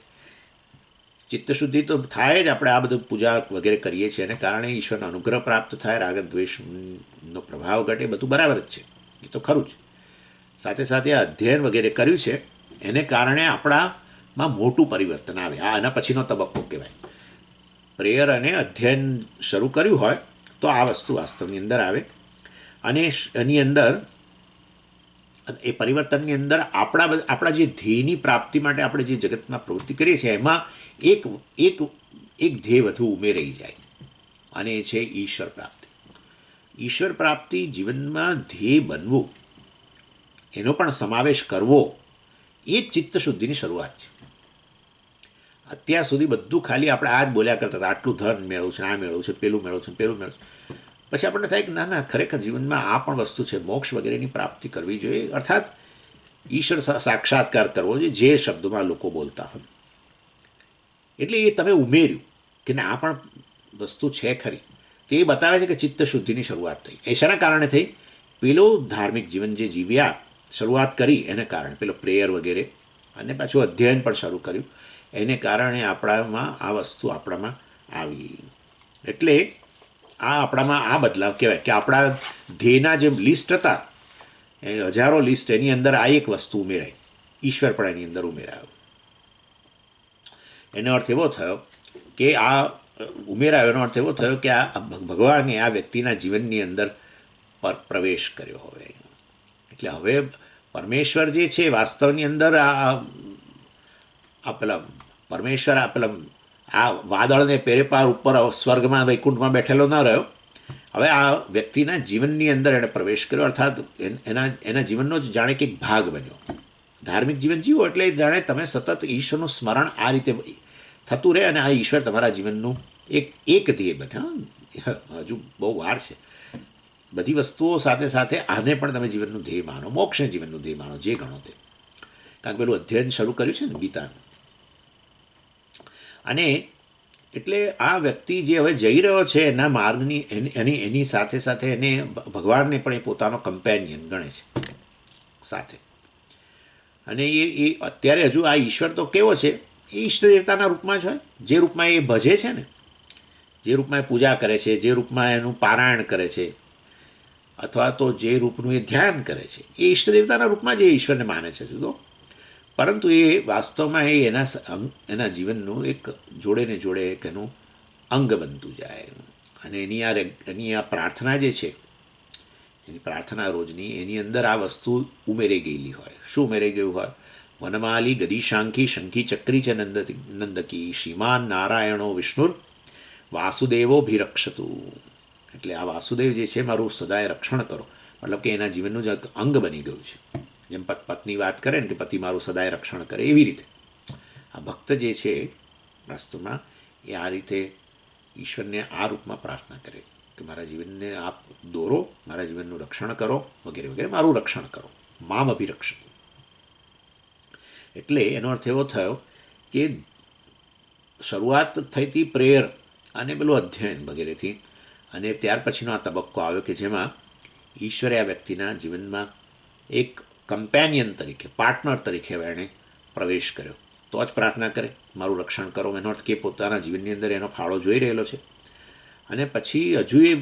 Speaker 1: ચિત્તશુદ્ધિ તો થાય જ. આપણે આ બધું પૂજા વગેરે કરીએ છીએ એને કારણે ઈશ્વરનો અનુગ્રહ પ્રાપ્ત થાય, રાગ દ્વેષનો પ્રભાવ ઘટે, બધું બરાબર જ છે, એ તો ખરું જ. સાથે સાથે આ અધ્યયન વગેરે કર્યું છે એને કારણે આપણામાં મોટું પરિવર્તન આવે. આ એના પછીનો તબક્કો કહેવાય. પ્રેયર અને અધ્યયન શરૂ કર્યું હોય તો આ વસ્તુ વાસ્તવની અંદર આવે અને એની અંદર એ પરિવર્તનની અંદર આપણા જે ધ્યેયની પ્રાપ્તિ માટે આપણે જે જગતમાં પ્રવૃત્તિ કરીએ છીએ એમાં એક ધ્યેય વધુ ઉમેરાઈ જાય અને એ છે ઈશ્વર પ્રાપ્તિ. ઈશ્વર પ્રાપ્તિ જીવનમાં ધ્યેય બનવું, એનો પણ સમાવેશ કરવો, એ જ ચિત્તશુદ્ધિની શરૂઆત છે. અત્યાર સુધી બધું ખાલી આપણે આ જ બોલ્યા કરતા હતા, આટલું ધન મેળવું છે, આ મેળવું છે, પેલું મેળવું છે, પેલું મેળવું છે. પછી આપણને થાય કે ના, ખરેખર જીવનમાં આ પણ વસ્તુ છે, મોક્ષ વગેરેની પ્રાપ્તિ કરવી જોઈએ, અર્થાત ઈશ્વર સાક્ષાત્કાર કરવો જોઈએ, જે શબ્દોમાં લોકો બોલતા હોય. એટલે એ તમે ઉમેર્યું કે ના, આ પણ વસ્તુ છે ખરી, તે એ બતાવે છે કે ચિત્તશુદ્ધિની શરૂઆત થઈ. એ શાના કારણે થઈ? પેલું ધાર્મિક જીવન જે જીવ્યા, શરૂઆત કરી એને કારણે, પેલો પ્રેયર વગેરે અને પાછું અધ્યયન પણ શરૂ કર્યું એને કારણે આપણામાં આ વસ્તુ આપણામાં આવી. એટલે આ આપણામાં આ બદલાવ કહેવાય કે આપણા ધ્યેયના જે લિસ્ટ હતા એ હજારો લિસ્ટ, એની અંદર આ એક વસ્તુ ઉમેરાય, ઈશ્વર પણ એની અંદર ઉમેરાયો. એનો અર્થ એવો થયો કે આ ઉમેરાયો એનો અર્થ એવો થયો કે આ ભગવાને આ વ્યક્તિના જીવનની અંદર પ્રવેશ કર્યો હવે. એટલે હવે પરમેશ્વર જે છે વાસ્તવની અંદર પરમેશ્વર આ વાદળને પેરેપાર ઉપર સ્વર્ગમાં વૈકુંઠમાં બેઠેલો ન રહ્યો. હવે આ વ્યક્તિના જીવનની અંદર એણે પ્રવેશ કર્યો, અર્થાત એના જીવનનો જ જાણે કે એક ભાગ બન્યો. ધાર્મિક જીવન જીવો એટલે જાણે તમે સતત ઈશ્વરનું સ્મરણ આ રીતે થતું રહે અને આ ઈશ્વર તમારા જીવનનું એક ધ્યેય બને. હજુ બહુ વાર છે. બધી વસ્તુઓ સાથે સાથે આને પણ તમે જીવનનું ધ્યેય માનો, મોક્ષને જીવનનું ધ્યેય માનો, જે ગણો તે. કારણ કે પેલું અધ્યયન શરૂ કર્યું છે ને ગીતાનું. અને એટલે આ વ્યક્તિ જે હવે જઈ રહ્યો છે એના માર્ગની એની સાથે સાથે એને ભગવાનને પણ એ પોતાનો કમ્પેનિયન ગણે છે સાથે. અને એ અત્યારે હજુ આ ઈશ્વર તો કેવો છે, એ ઈષ્ટ દેવતાના રૂપમાં જ હોય. જે રૂપમાં એ ભજે છે ને, જે રૂપમાં એ પૂજા કરે છે, જે રૂપમાં એનું પારાયણ કરે છે, અથવા તો જે રૂપનું એ ધ્યાન કરે છે, એ ઈષ્ટ દેવતાના રૂપમાં જ એ ઈશ્વરને માને છે જુદો. પરંતુ એ વાસ્તવમાં એ એના જીવનનું એક જોડે ને જોડે એક એનું અંગ બનતું જાય. અને એની આ પ્રાર્થના જે છે, એની પ્રાર્થના રોજની, એની અંદર આ વસ્તુ ઉમેરી ગયેલી હોય. શું ઉમેરી ગયું હોય? વનમાલી ગદીશાંખી શંખી ચક્રી ચ નંદકી શ્રીમાન નારાયણો વિષ્ણુર વાસુદેવો ભિરક્ષતું. એટલે આ વાસુદેવ જે છે મારું સદાય રક્ષણ કરો, મતલબ કે એના જીવનનું જ એક અંગ બની ગયું છે. જેમ પત્ની વાત કરે ને કે પતિ મારું સદાય રક્ષણ કરે, એવી રીતે આ ભક્ત જે છે વાસ્તવમાં એ આ રીતે ઈશ્વરને આ રૂપમાં પ્રાર્થના કરે કે મારા જીવનને આપ દોરો, મારા જીવનનું રક્ષણ કરો, વગેરે વગેરે, મારું રક્ષણ કરો, મામ અભિરક્ષ. એટલે એનો અર્થ એવો થયો કે શરૂઆત થઈ હતી પ્રેયર અને પેલું અધ્યયન વગેરેથી, અને ત્યાર પછીનો આ તબક્કો આવ્યો કે જેમાં ઈશ્વરે આ વ્યક્તિના જીવનમાં એક કમ્પેનિયન તરીકે, પાર્ટનર તરીકે એણે પ્રવેશ કર્યો. તો જ પ્રાર્થના કરે મારું રક્ષણ કરો, એનો અર્થ કે પોતાના જીવનની અંદર એનો ફાળો જોઈ રહેલો છે. અને પછી હજુ એ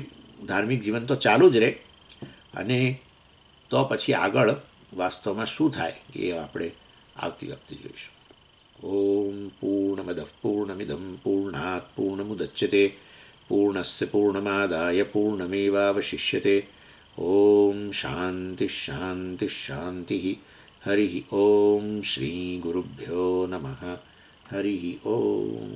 Speaker 1: ધાર્મિક જીવન તો ચાલુ જ રહે, અને તો પછી આગળ વાસ્તવમાં શું થાય એ આપણે આવતી વખતે જોઈશું. ઓમ પૂર્ણમદ પૂર્ણમિદમ પૂર્ણાત પૂર્ણમુદચ્યતે પૂર્ણસ્ય પૂર્ણમાદાય પૂર્ણમેવાવશિષ્યતે. ઓમ શાંતિ શાંતિ શાંતિ. હરિ ઓમ શ્રી ગુરુભ્યો નમઃ. હરિ ઓમ.